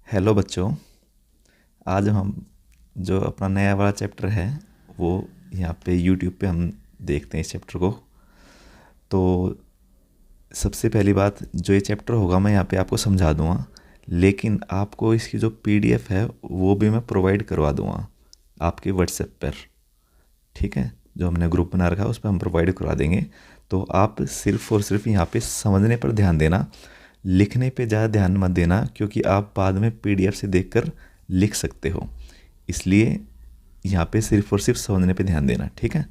Hello बच्चों। आज हम जो अपना नया वाला चैप्टर है वो यहाँ पे यूट्यूब पे हम देखते हैं इस चैप्टर को। तो सबसे पहली बात, जो ये चैप्टर होगा मैं यहाँ पे आपको समझा दूँगा, लेकिन आपको इसकी जो पीडीएफ है वो भी मैं प्रोवाइड करवा दूँगा आपके व्हाट्सएप पर। ठीक है, जो हमने ग्रुप बना रखा है उस पर हम प्रोवाइड करवा देंगे। तो आप सिर्फ़ और सिर्फ यहाँ पे समझने पर ध्यान देना, लिखने पे ज़्यादा ध्यान मत देना, क्योंकि आप बाद में पीडीएफ से देखकर लिख सकते हो। इसलिए यहाँ पे सिर्फ और सिर्फ समझने पे ध्यान देना, ठीक है।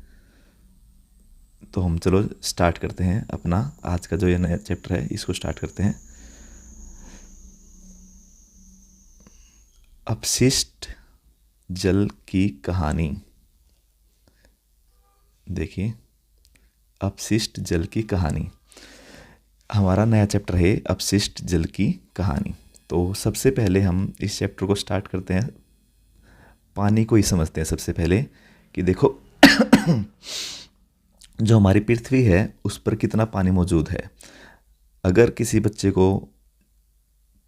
तो हम चलो स्टार्ट करते हैं अपना आज का जो ये नया चैप्टर है, इसको स्टार्ट करते हैं। अपशिष्ट जल की कहानी। देखिए, अपशिष्ट जल की कहानी हमारा नया चैप्टर है, अपशिष्ट जल की कहानी। तो सबसे पहले हम इस चैप्टर को स्टार्ट करते हैं, पानी को ही समझते हैं सबसे पहले। कि देखो जो हमारी पृथ्वी है उस पर कितना पानी मौजूद है। अगर किसी बच्चे को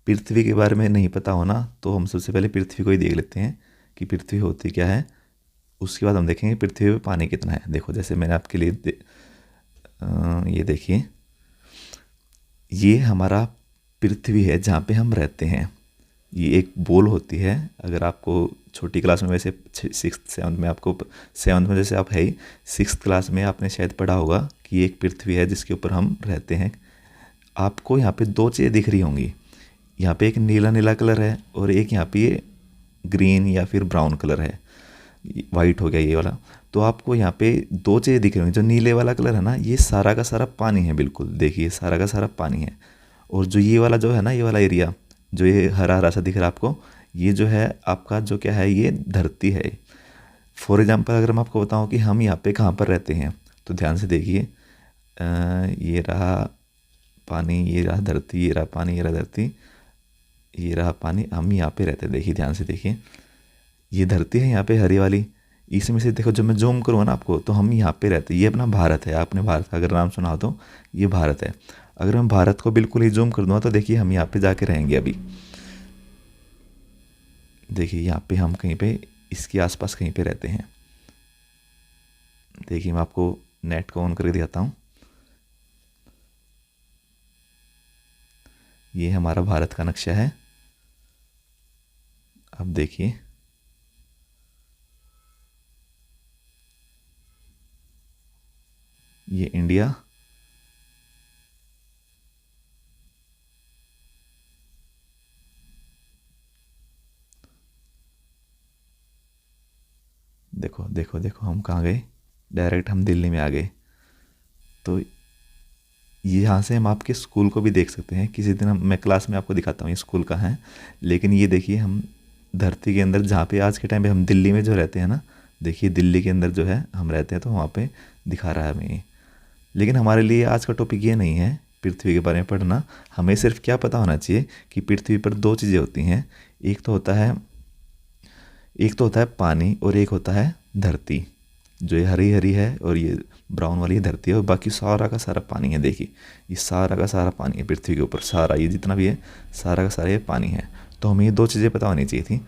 पृथ्वी के बारे में नहीं पता हो ना, तो हम सबसे पहले पृथ्वी को ही देख लेते हैं कि पृथ्वी होती क्या है। उसके बाद हम देखेंगे पृथ्वी पे पानी कितना है। देखो, जैसे मैंने आपके लिए ये देखिए, ये हमारा पृथ्वी है जहाँ पे हम रहते हैं। ये एक बॉल होती है। अगर आपको छोटी क्लास में, वैसे 6th 7th में, आपको 7th में जैसे आप है ही, 6th क्लास में आपने शायद पढ़ा होगा कि एक पृथ्वी है जिसके ऊपर हम रहते हैं। आपको यहाँ पे दो चीज़ें दिख रही होंगी। यहाँ पे एक नीला नीला कलर है और एक यहाँ पे ये ग्रीन या फिर ब्राउन कलर है, वाइट हो गया ये वाला। तो आपको यहाँ पे दो चीज़ें दिख रही होंगी। जो नीले वाला कलर है ना, ये सारा का सारा पानी है, बिल्कुल देखिए सारा का सारा पानी है। और जो ये वाला जो है ना, ये वाला एरिया जो ये हरा हरा सा दिख रहा है आपको, ये जो है आपका जो क्या है, ये धरती है। फॉर एग्जांपल अगर मैं आपको बताऊं कि हम यहाँ पे कहाँ पर रहते हैं, तो ध्यान से देखिए, ये रहा पानी, ये रहा धरती, ये रहा पानी, ये रहा धरती, ये रहा पानी, हम यहाँ पे रहते हैं। देखिए ध्यान से देखिए, ये धरती है यहाँ पे हरी वाली। इसमें से देखो, जब मैं जूम करूँगा ना आपको, तो हम यहाँ पे रहते हैं। ये अपना भारत है। आपने भारत का अगर नाम सुना हो तो ये भारत है। अगर मैं भारत को बिल्कुल ही जूम कर दूँगा तो देखिए हम यहाँ पे जाके रहेंगे अभी। देखिए यहाँ पे हम कहीं पे इसके आसपास कहीं पे रहते हैं। देखिए मैं आपको नेट को ऑन करके दिखाता हूँ। ये हमारा भारत का नक्शा है। अब देखिए, ये इंडिया, देखो देखो देखो हम कहाँ गए, डायरेक्ट हम दिल्ली में आ गए। तो यहाँ से हम आपके स्कूल को भी देख सकते हैं। किसी दिन मैं क्लास में आपको दिखाता हूँ ये स्कूल का है। लेकिन ये देखिए, हम धरती के अंदर, जहाँ पे आज के टाइम पे हम दिल्ली में जो रहते हैं ना, देखिए दिल्ली के अंदर जो है हम रहते हैं, तो वहाँ पे दिखा रहा है हमें ये। लेकिन हमारे लिए आज का टॉपिक ये नहीं है पृथ्वी के बारे में पढ़ना। हमें सिर्फ क्या पता होना चाहिए कि पृथ्वी पर दो चीज़ें होती हैं। एक तो होता है पानी और एक होता है धरती। जो ये हरी हरी है और ये ब्राउन वाली धरती है, और बाकी सारा का सारा पानी है। देखिए ये सारा का सारा पानी है पृथ्वी के ऊपर, सारा ये जितना भी है सारा का सारा ये पानी है। तो हमें ये दो चीज़ें पता होनी चाहिए थी।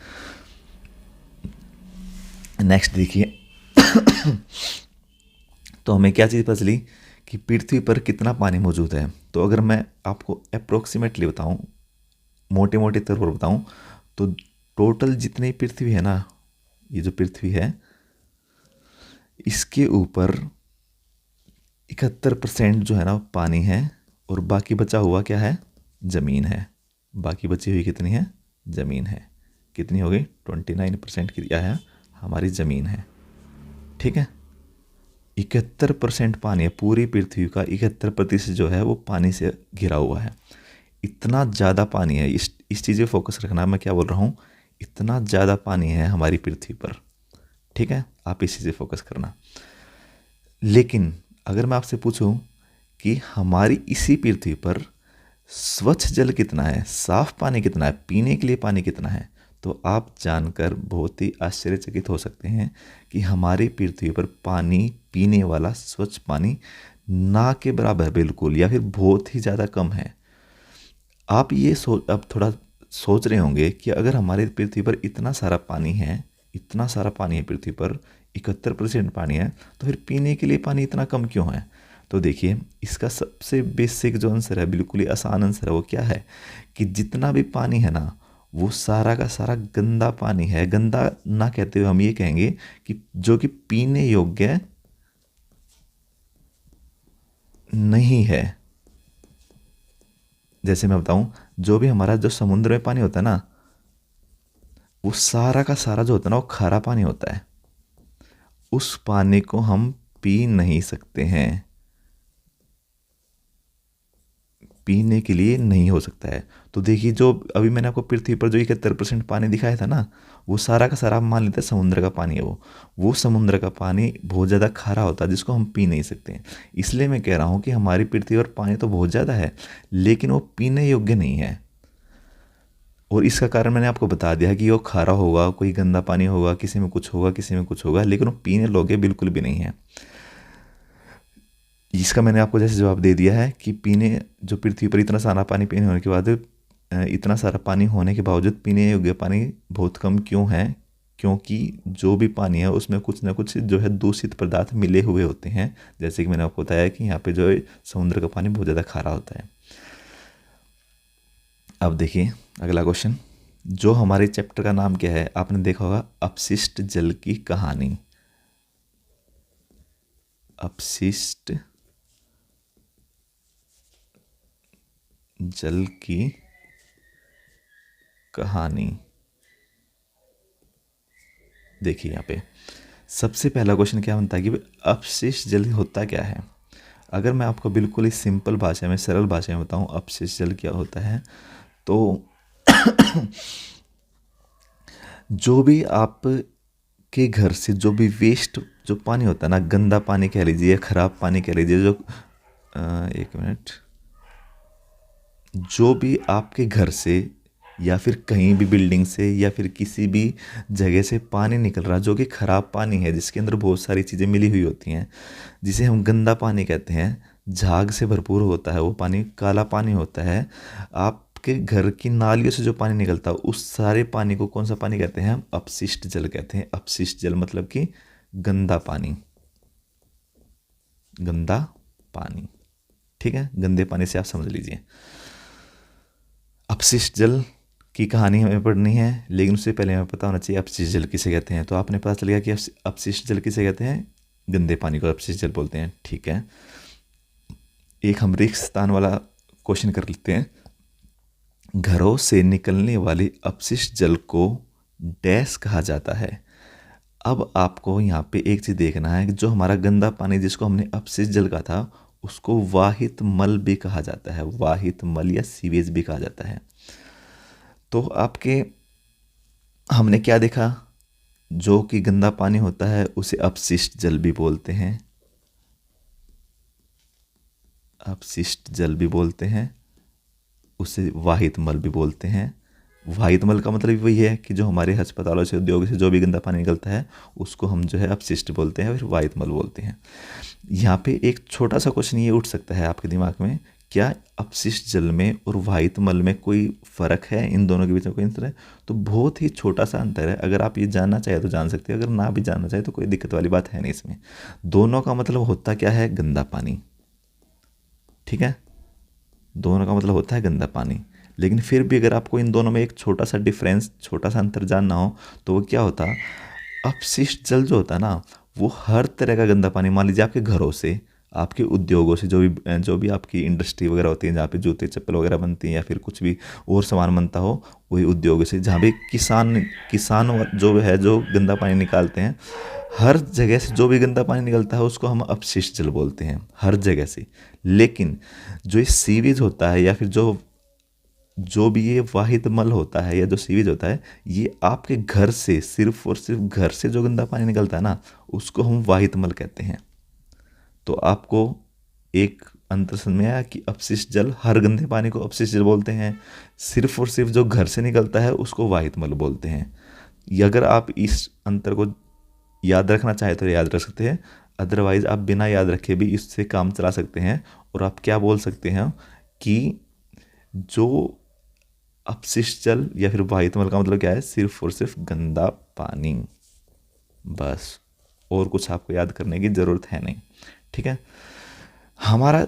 नेक्स्ट देखिए तो हमें क्या चीज़ पता चली कि पृथ्वी पर कितना पानी मौजूद है। तो अगर मैं आपको अप्रोक्सीमेटली बताऊं, मोटे मोटे तौर पर बताऊं, तो टोटल जितनी पृथ्वी है ना, ये जो पृथ्वी है, इसके ऊपर 71% जो है ना वो पानी है, और बाकी बचा हुआ क्या है, ज़मीन है। बाकी बची हुई कितनी है, ज़मीन है। कितनी हो गई, 29% की क्या है, हमारी ज़मीन है। ठीक है, 71% पानी है। पूरी पृथ्वी का 71% जो है वो पानी से घिरा हुआ है। इतना ज़्यादा पानी है, इस चीज़ पे फोकस रखना। मैं क्या बोल रहा हूँ, इतना ज़्यादा पानी है हमारी पृथ्वी पर। ठीक है, आप इस चीज़ पे फोकस करना। लेकिन अगर मैं आपसे पूछूं कि हमारी इसी पृथ्वी पर स्वच्छ जल कितना है, साफ पानी कितना है, पीने के लिए पानी कितना है, तो आप जानकर बहुत ही आश्चर्यचकित हो सकते हैं कि हमारी पृथ्वी पर पानी, पीने वाला स्वच्छ पानी ना के बराबर बिल्कुल, या फिर बहुत ही ज़्यादा कम है। आप ये अब थोड़ा सोच रहे होंगे कि अगर हमारे पृथ्वी पर इतना सारा पानी है, इतना सारा पानी है पृथ्वी पर, 71% पानी है, तो फिर पीने के लिए पानी इतना कम क्यों है? तो देखिए, इसका सबसे बेसिक जो आंसर है, बिल्कुल ही आसान आंसर है, वो क्या है कि जितना भी पानी है ना, वो सारा का सारा गंदा पानी है। गंदा ना कहते हुए हम ये कहेंगे कि जो कि पीने योग्य नहीं है। जैसे मैं बताऊं, जो भी हमारा जो समुद्र में पानी होता है ना, वो सारा का सारा जो होता है ना, वो खारा पानी होता है। उस पानी को हम पी नहीं सकते हैं, पीने के लिए नहीं हो सकता है। तो देखिए, जो अभी मैंने आपको पृथ्वी पर जो 71% पानी दिखाया था ना, वो सारा का सारा आप मान लेते हैं समुद्र का पानी है। वो समुद्र का पानी बहुत ज़्यादा खारा होता है, जिसको हम पी नहीं सकते हैं। इसलिए मैं कह रहा हूँ कि हमारी पृथ्वी पर पानी तो बहुत ज़्यादा है, लेकिन वो पीने योग्य नहीं है। और इसका कारण मैंने आपको बता दिया कि वो खारा होगा, कोई गंदा पानी होगा, किसी में कुछ होगा, किसी में कुछ होगा, लेकिन वो पीने योग्य बिल्कुल भी नहीं है। इसका मैंने आपको जैसे जवाब दे दिया है कि पीने, जो पृथ्वी पर इतना सारा पानी पीने होने के बाद, इतना सारा पानी होने के बावजूद पीने योग्य पानी बहुत कम क्यों है? क्योंकि जो भी पानी है उसमें कुछ ना कुछ जो है दूषित पदार्थ मिले हुए होते हैं। जैसे कि मैंने आपको बताया कि यहाँ पे जो है समुद्र का पानी बहुत ज़्यादा खारा होता है। अब देखिए अगला क्वेश्चन, जो हमारे चैप्टर का नाम क्या है? आपने देखा होगा, अपशिष्ट जल की कहानी। अपशिष्ट जल की कहानी। देखिए यहाँ पे सबसे पहला क्वेश्चन क्या बनता है कि अपशिष्ट जल होता क्या है? अगर मैं आपको बिल्कुल ही सिंपल भाषा में, सरल भाषा में बताऊँ अपशिष्ट जल क्या होता है, तो जो भी आप के घर से जो भी वेस्ट जो पानी होता है ना, गंदा पानी कह लीजिए, खराब पानी कह लीजिए, जो एक मिनट, जो भी आपके घर से या फिर कहीं भी बिल्डिंग से या फिर किसी भी जगह से पानी निकल रहा, जो कि ख़राब पानी है, जिसके अंदर बहुत सारी चीज़ें मिली हुई होती हैं, जिसे हम गंदा पानी कहते हैं, झाग से भरपूर होता है वो पानी, काला पानी होता है, आपके घर की नालियों से जो पानी निकलता है, उस सारे पानी को कौन सा पानी कहते हैं? हम अपशिष्ट जल कहते हैं। अपशिष्ट जल मतलब कि गंदा पानी, गंदा पानी। ठीक है, गंदे पानी से आप समझ लीजिए। अपशिष्ट जल की कहानी हमें पढ़नी है, लेकिन उससे पहले हमें पता होना चाहिए अपशिष्ट जल किसे कहते हैं। तो आपने पता चल गया कि अपशिष्ट जल किसे कहते हैं? गंदे पानी को अपशिष्ट जल बोलते हैं। ठीक है, एक हम रिक्त स्थान वाला क्वेश्चन कर लेते हैं। घरों से निकलने वाले अपशिष्ट जल को डैश कहा जाता है। अब आपको यहाँ पे एक चीज़ देखना है कि जो हमारा गंदा पानी जिसको हमने अपशिष्ट जल कहा था, उसको वाहित मल भी कहा जाता है। वाहित मल या सीवेज भी कहा जाता है। तो आपके हमने क्या देखा, जो कि गंदा पानी होता है उसे अपशिष्ट जल भी बोलते हैं, अपशिष्ट जल भी बोलते हैं, उसे वाहित मल भी बोलते हैं। वाहित मल का मतलब वही है कि जो हमारे अस्पतालों से, उद्योग से जो भी गंदा पानी निकलता है उसको हम जो है अपशिष्ट बोलते हैं, फिर वाहित मल बोलते हैं। यहाँ पे एक छोटा सा क्वेश्चन ये उठ सकता है आपके दिमाग में, क्या अपशिष्ट जल में और वाहित मल में कोई फ़र्क है? इन दोनों के बीच में कोई अंतर है? तो बहुत ही छोटा सा अंतर है। अगर आप ये जानना चाहे तो जान सकते हैं, अगर ना भी जानना चाहे तो कोई दिक्कत वाली बात है नहीं इसमें। दोनों का मतलब होता क्या है? गंदा पानी। ठीक है, दोनों का मतलब होता है गंदा पानी। लेकिन फिर भी अगर आपको इन दोनों में एक छोटा सा डिफरेंस, छोटा सा अंतर जानना हो, तो वो क्या होता, अपशिष्ट जल जो होता है ना, वो हर तरह का गंदा पानी, मान लीजिए आपके घरों से, आपके उद्योगों से, जो भी आपकी इंडस्ट्री वगैरह होती है, जहाँ पे जूते चप्पल वगैरह बनती हैं या फिर कुछ भी और सामान बनता हो, वही उद्योगों से, जहाँ भी किसान जो है जो गंदा पानी निकालते हैं, हर जगह से जो भी गंदा पानी निकलता है उसको हम अपशिष्ट जल बोलते हैं, हर जगह से। लेकिन जो ये सीवेज होता है या फिर जो भी ये वाहित मल होता है या जो सीवेज होता है, ये आपके घर से, सिर्फ और सिर्फ घर से जो गंदा पानी निकलता है ना, उसको हम वाहित मल कहते हैं। तो आपको एक अंतर समझ में आया कि अपशिष्ट जल, हर गंदे पानी को अपशिष्ट जल बोलते हैं, सिर्फ और सिर्फ जो घर से निकलता है उसको वाहित मल बोलते हैं। ये अगर आप इस अंतर को याद रखना चाहे तो याद रख सकते हैं, अदरवाइज आप बिना याद रखे भी इससे काम चला सकते हैं। और आप क्या बोल सकते हैं कि जो अपशिष्ट जल या फिर वाहित मल का मतलब क्या है, सिर्फ और सिर्फ गंदा पानी, बस, और कुछ आपको याद करने की ज़रूरत है नहीं। ठीक है। हमारा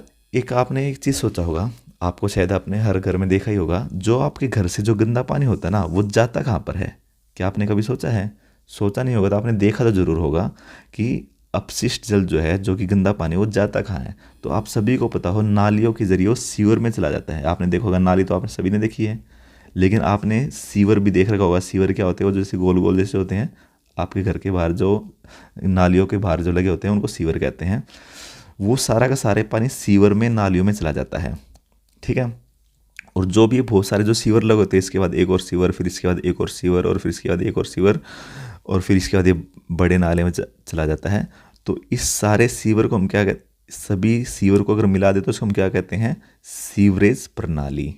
आपने एक चीज़ सोचा होगा, आपको शायद आपने हर घर में देखा ही होगा, जो आपके घर से जो गंदा पानी होता है ना, वो जाता कहाँ पर है? क्या आपने कभी सोचा है? सोचा नहीं होगा तो आपने देखा तो ज़रूर होगा कि अपशिष्ट जल जो है, जो कि गंदा पानी, वो जाता कहाँ है? तो आप सभी को पता हो, नालियों के ज़रिए वो सीवर में चला जाता है। आपने देखा होगा, नाली तो आपने सभी ने देखी है, लेकिन आपने सीवर भी देख रखा होगा। सीवर क्या होते हैं? वो जैसे गोल गोल जैसे होते हैं, आपके घर के बाहर जो नालियों के बाहर जो लगे होते हैं, उनको सीवर कहते हैं। वो सारा का सारे पानी सीवर में, नालियों में चला जाता है। ठीक है। और जो भी बहुत सारे जो सीवर लगे होते हैं, इसके बाद एक और सीवर, फिर इसके बाद एक और सीवर, और फिर इसके बाद एक और सीवर, और फिर इसके बाद ये बड़े नाले में चला जाता है। तो इस सारे सीवर को हम क्या कहते, सभी सीवर को अगर मिला दे तो उसको हम क्या कहते हैं? सीवरेज प्रणाली।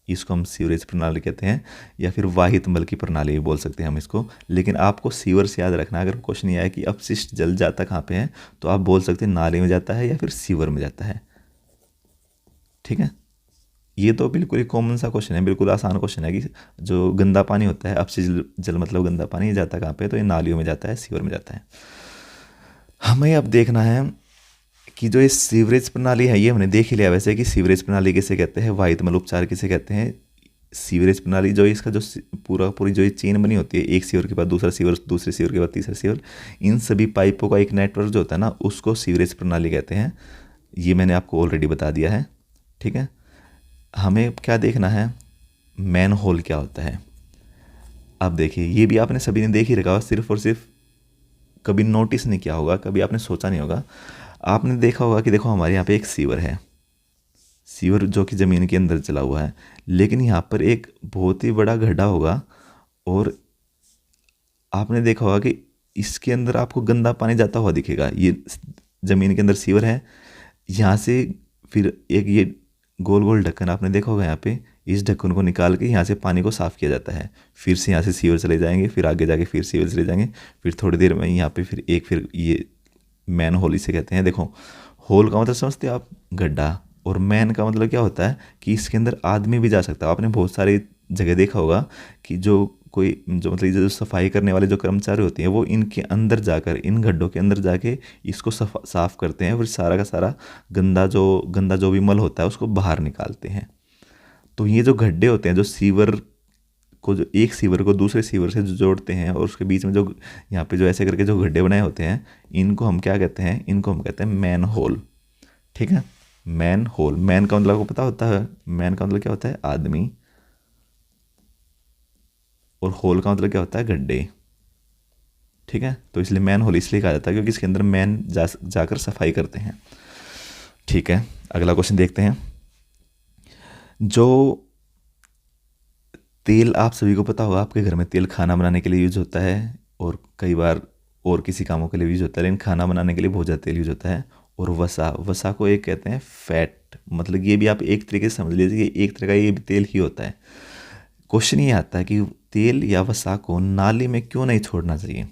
इसको हम सीवरेज प्रणाली कहते हैं, या फिर वाहित मल की प्रणाली भी बोल सकते हैं हम इसको। लेकिन आपको सीवर से याद रखना, अगर क्वेश्चन ये आया कि अपशिष्ट जल जाता कहाँ पे है, तो आप बोल सकते हैं नाले में जाता है या फिर सीवर में जाता है। ठीक है। ये तो बिल्कुल ही कॉमन सा क्वेश्चन है, बिल्कुल आसान क्वेश्चन है कि जो गंदा पानी होता है, अपशिष्ट जल मतलब गंदा पानी, ये जाता कहाँ पे है? तो ये नालियों में जाता है, सीवर में जाता है। हमें अब देखना है कि जो ये सीवरेज प्रणाली है, ये हमने देख ही लिया वैसे कि सीवरेज प्रणाली किसे कहते हैं, वाहित मल उपचार किसे कहते हैं। सीवरेज प्रणाली जो इसका जो पूरी जो ये चेन बनी होती है, एक सीवर के बाद दूसरा सीवर, दूसरे सीवर के बाद तीसरा सीवर, इन सभी पाइपों का एक नेटवर्क जो होता है ना, उसको सीवरेज प्रणाली कहते हैं। ये मैंने आपको ऑलरेडी बता दिया है। ठीक है। हमें क्या देखना है, मैन होल क्या होता है। अब देखिए, ये भी आपने सभी ने देख ही रखा होगा, सिर्फ और सिर्फ कभी नोटिस नहीं किया होगा, कभी आपने सोचा नहीं होगा। आपने देखा होगा कि देखो, हमारे यहाँ पे एक सीवर है, सीवर जो कि ज़मीन के अंदर चला हुआ है, लेकिन यहाँ पर एक बहुत ही बड़ा गड्ढा होगा, और आपने देखा होगा कि इसके अंदर आपको गंदा पानी जाता हुआ दिखेगा। ये ज़मीन के अंदर सीवर है, यहाँ से फिर एक ये गोल गोल ढक्कन आपने देखा होगा यहाँ पे, इस ढक्कन को निकाल के यहाँ से पानी को साफ़ किया जाता है। फिर से यहाँ से सीवर चले जाएंगे, फिर आगे जाके फिर सीवर चले जाएंगे, फिर थोड़ी देर में यहाँ पे फिर ये मैन होल इसे कहते हैं। देखो, होल का मतलब समझते हो आप, गड्ढा, और मैन का मतलब क्या होता है कि इसके अंदर आदमी भी जा सकता है। आपने बहुत सारी जगह देखा होगा कि जो मतलब जो सफाई करने वाले जो कर्मचारी होते हैं, वो इनके अंदर जाकर, इन गड्ढों के अंदर जाके इसको साफ़ करते हैं, फिर सारा का सारा गंदा जो भी मल होता है उसको बाहर निकालते हैं। तो ये जो गड्ढे होते हैं, जो सीवर को, जो एक सीवर को दूसरे सीवर से जो जोड़ते हैं, और उसके बीच में जो यहाँ पे जो ऐसे करके जो गड्ढे बनाए होते हैं, इनको हम क्या कहते हैं? इनको हम कहते हैं मैन होल। ठीक है। मैन होल, मैन का मतलब आपको पता होता है, मैन का मतलब क्या होता है? आदमी, और होल का मतलब क्या होता है? गड्ढे। ठीक है। तो इसलिए मैन होल इसलिए कहा जाता है क्योंकि इसके अंदर मैन जाकर सफाई करते हैं। ठीक है। अगला क्वेश्चन देखते हैं। जो तेल, आप सभी को पता होगा, आपके घर में तेल खाना बनाने के लिए यूज होता है, और कई बार और किसी कामों के लिए यूज होता है, लेकिन खाना बनाने के लिए बहुत ज़्यादा तेल यूज होता है। और वसा को एक कहते हैं फैट, मतलब ये भी आप एक तरीके से समझ लीजिए कि एक तरह का ये भी तेल ही होता है। क्वेश्चन ये आता है कि तेल या वसा को नाली में क्यों नहीं छोड़ना चाहिए।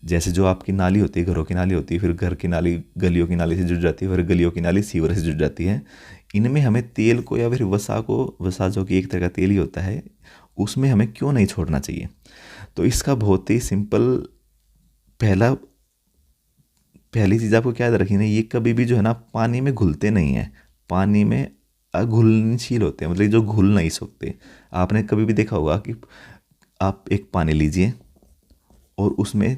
जैसे जो आपकी नाली होती है, घरों की नाली होती है, फिर घर की नाली गलियों की नाली से जुड़ जाती है, फिर गलियों की नाली सीवर से जुड़ जाती है। इनमें हमें तेल को या फिर वसा जो कि एक तरह का तेल ही होता है, उसमें हमें क्यों नहीं छोड़ना चाहिए। तो इसका बहुत ही सिंपल, पहली चीज़ आपको क्या याद रखनी है, ये कभी भी जो है ना पानी में घुलते नहीं हैं, पानी में अघुलनशील होते हैं, मतलब जो घुल नहीं सकते। आपने कभी भी देखा होगा कि आप एक पानी लीजिए और उसमें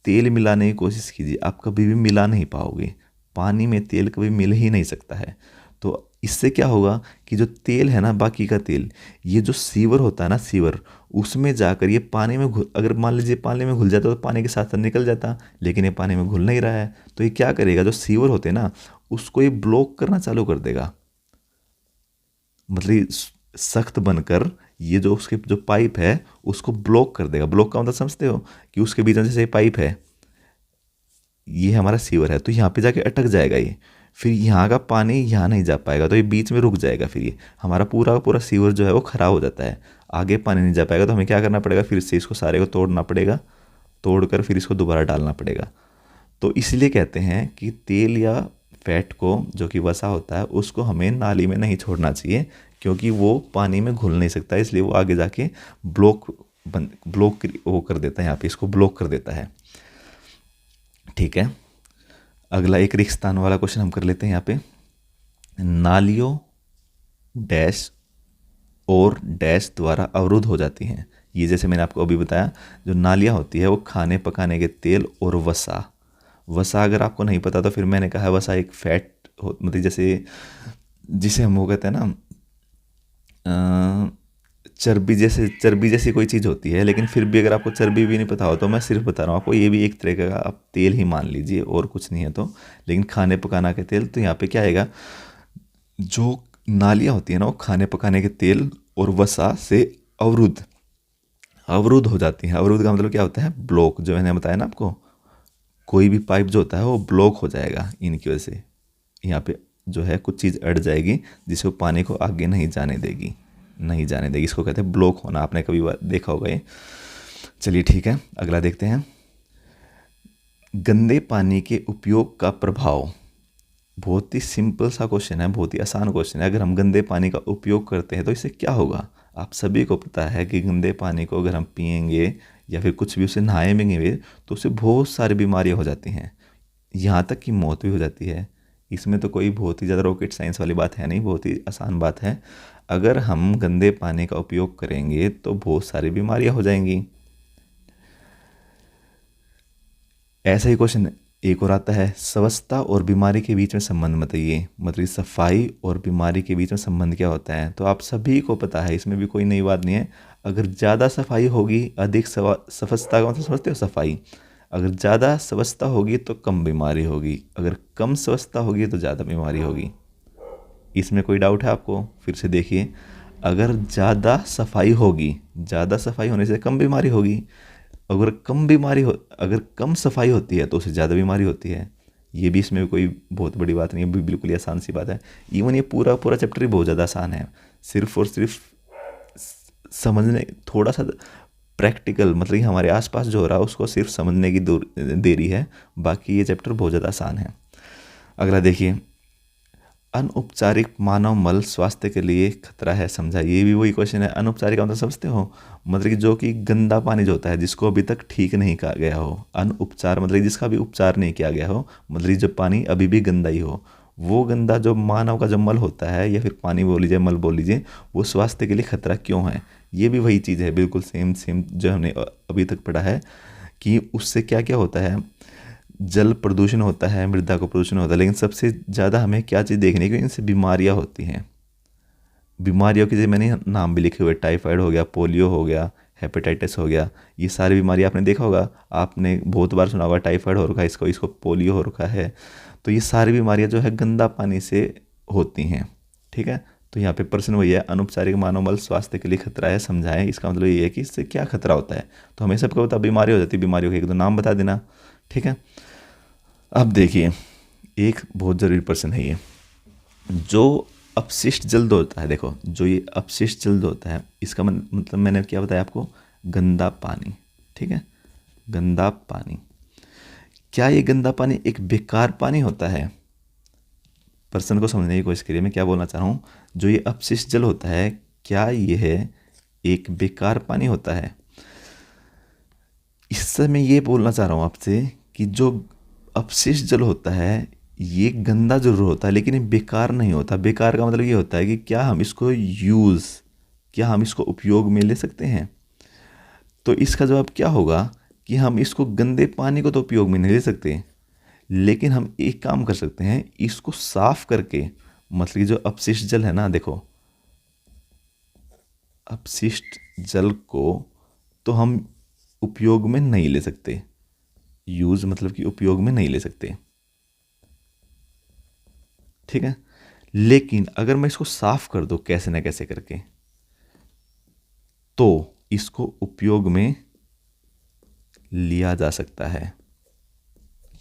तेल मिलाने की कोशिश कीजिए, आप कभी भी मिला नहीं पाओगे। पानी में तेल कभी मिल ही नहीं सकता है। तो इससे क्या होगा कि जो तेल है ना, बाकी का तेल, ये जो सीवर होता है ना, सीवर, उसमें जाकर ये पानी में अगर मान लीजिए पानी में घुल जाता तो पानी के साथ साथ निकल जाता, लेकिन ये पानी में घुल नहीं रहा है। तो ये क्या करेगा, जो सीवर होते हैं ना, उसको ये ब्लॉक करना चालू कर देगा, मतलब सख्त बनकर ये जो उसके जो पाइप है उसको ब्लॉक कर देगा। ब्लॉक का मतलब समझते हो कि उसके बीच में जैसे पाइप है, ये हमारा सीवर है, तो यहाँ पे जाके अटक जाएगा ये, फिर यहाँ का पानी यहाँ नहीं जा पाएगा, तो ये बीच में रुक जाएगा, फिर ये हमारा पूरा का पूरा सीवर जो है वो ख़राब हो जाता है, आगे पानी नहीं जा पाएगा। तो हमें क्या करना पड़ेगा, फिर से इसको सारे को तोड़ना पड़ेगा, तोड़कर फिर इसको दोबारा डालना पड़ेगा। तो इसलिए कहते हैं कि तेल या फैट को, जो कि वसा होता है, उसको हमें नाली में नहीं छोड़ना चाहिए, क्योंकि वो पानी में घुल नहीं सकता, इसलिए वो आगे जाके ब्लॉक वो कर देता है, यहाँ पे इसको ब्लॉक कर देता है। ठीक है, अगला एक रेगिस्तान वाला क्वेश्चन हम कर लेते हैं यहाँ पे। नालियों डैश और डैश द्वारा अवरुद्ध हो जाती हैं। ये जैसे मैंने आपको अभी बताया, जो नालियाँ होती है वो खाने पकाने के तेल और वसा अगर आपको नहीं पता तो फिर मैंने कहा वसा एक फैट मतलब जैसे जिसे हम वो कहते हैं ना चर्बी जैसी कोई चीज़ होती है, लेकिन फिर भी अगर आपको चर्बी भी नहीं पता हो तो मैं सिर्फ बता रहा हूँ आपको, ये भी एक तरह का आप तेल ही मान लीजिए और कुछ नहीं है तो। लेकिन खाने पकाना के तेल, तो यहाँ पे क्या आएगा, जो नालियाँ होती है ना वो खाने पकाने के तेल और वसा से अवरुद्ध हो जाती हैं। अवरुद्ध का मतलब क्या होता है, ब्लॉक, जो मैंने बताया ना आपको, कोई भी पाइप जो होता है वो ब्लॉक हो जाएगा इनकी वजह से। यहाँ पे जो है कुछ चीज़ अड़ जाएगी जिससे वो पानी को आगे नहीं जाने देगी। इसको कहते हैं ब्लॉक होना, आपने कभी देखा होगा ये। चलिए ठीक है, अगला देखते हैं। गंदे पानी के उपयोग का प्रभाव। बहुत ही सिंपल सा क्वेश्चन है, बहुत ही आसान क्वेश्चन है। अगर हम गंदे पानी का उपयोग करते हैं तो इससे क्या होगा, आप सभी को पता है कि गंदे पानी को अगर हम पिएंगे या फिर कुछ भी उससे नहाएंगे तो उससे बहुत सारी बीमारियां हो जाती हैं, यहाँ तक कि मौत भी हो जाती है। इसमें तो कोई बहुत ही ज़्यादा रॉकेट साइंस वाली बात है नहीं, बहुत ही आसान बात है। अगर हम गंदे पानी का उपयोग करेंगे तो बहुत सारी बीमारियां हो जाएंगी। ऐसा ही क्वेश्चन एक और आता है, स्वच्छता और बीमारी के बीच में संबंध बताइए। मतलब सफाई और बीमारी के बीच में संबंध क्या होता है, तो आप सभी को पता है, इसमें भी कोई नई बात नहीं है। अगर ज़्यादा सफाई होगी, अधिक स्वच्छता का मतलब समझते हो, सफाई, अगर ज़्यादा स्वच्छता होगी तो कम बीमारी होगी, अगर कम स्वच्छता होगी तो ज़्यादा बीमारी होगी। इसमें कोई डाउट है आपको? फिर से देखिए, अगर ज़्यादा सफाई होगी, ज़्यादा सफाई होने से कम बीमारी होगी, अगर कम सफाई होती है तो उससे ज़्यादा बीमारी होती है। ये भी इसमें कोई बहुत बड़ी बात नहीं है, बिल्कुल ही आसान सी बात है। इवन ये पूरा चैप्टर ही बहुत ज़्यादा आसान है, सिर्फ और सिर्फ समझने, थोड़ा सा प्रैक्टिकल, मतलब कि हमारे आसपास जो हो रहा है उसको सिर्फ समझने की देरी है, बाकी ये चैप्टर बहुत ज़्यादा आसान है। अगला देखिए, अनौपचारिक मानव मल स्वास्थ्य के लिए खतरा है, समझा। ये भी वही क्वेश्चन है। अनौपचारिक मतलब समझते हो, मतलब कि जो कि गंदा पानी जो होता है जिसको अभी तक ठीक नहीं किया गया हो। अनउपचार मतलब जिसका भी उपचार नहीं किया गया हो, मतलब जो पानी अभी भी गंदा ही हो, वो गंदा जो मानव का जो मल होता है, या फिर पानी बोल लीजिए, मल बोल लीजिए, वो स्वास्थ्य के लिए खतरा क्यों है। ये भी वही चीज़ है, बिल्कुल सेम जो हमने अभी तक पढ़ा है कि उससे क्या क्या होता है। जल प्रदूषण होता है, मृदा को प्रदूषण होता है, लेकिन सबसे ज़्यादा हमें क्या चीज़ देखने की, इनसे बीमारियाँ होती हैं। बीमारियों के जो मैंने नाम भी लिखे हुए, टाइफाइड हो गया, पोलियो हो गया, हेपेटाइटिस हो गया, ये सारी बीमारियाँ आपने देखा होगा, आपने बहुत बार सुना होगा टाइफाइड हो रखा है, इसको पोलियो हो रखा है। तो ये सारी बीमारियाँ जो है गंदा पानी से होती हैं। ठीक है, तो यहाँ पे प्रश्न वही है, अनौपचारिक मानव मल स्वास्थ्य के लिए खतरा है, समझाएं। इसका मतलब ये है कि इससे क्या खतरा होता है। तो हमें सबको पता बीमारी हो जाती है, बीमारियों के एक दो नाम बता देना। ठीक है, अब देखिए, एक बहुत ज़रूरी प्रश्न है ये, जो अपशिष्ट जल होता है, देखो जो ये अपशिष्ट जल होता है, इसका मतलब मैंने क्या बताया आपको, गंदा पानी। ठीक है, गंदा पानी, क्या ये गंदा पानी एक बेकार पानी होता है? प्रश्न को समझने की कोशिश करिए, मैं क्या बोलना चाह रहा हूँ। जो ये अपशिष्ट जल होता है, क्या यह एक बेकार पानी होता है? इससे मैं ये बोलना चाह रहा हूँ आपसे कि जो अपशिष्ट जल होता है ये गंदा जरूर होता है, लेकिन ये बेकार नहीं होता। बेकार का मतलब ये होता है कि क्या हम इसको उपयोग में ले सकते हैं। तो इसका जवाब क्या होगा कि हम इसको, गंदे पानी को तो उपयोग में नहीं ले सकते, लेकिन हम एक काम कर सकते हैं, इसको साफ करके, मतलब कि जो अपशिष्ट जल है ना, देखो अपशिष्ट जल को तो हम उपयोग में नहीं ले सकते, यूज मतलब कि उपयोग में नहीं ले सकते। ठीक है, लेकिन अगर मैं इसको साफ कर दूं कैसे ना कैसे करके, तो इसको उपयोग में लिया जा सकता है,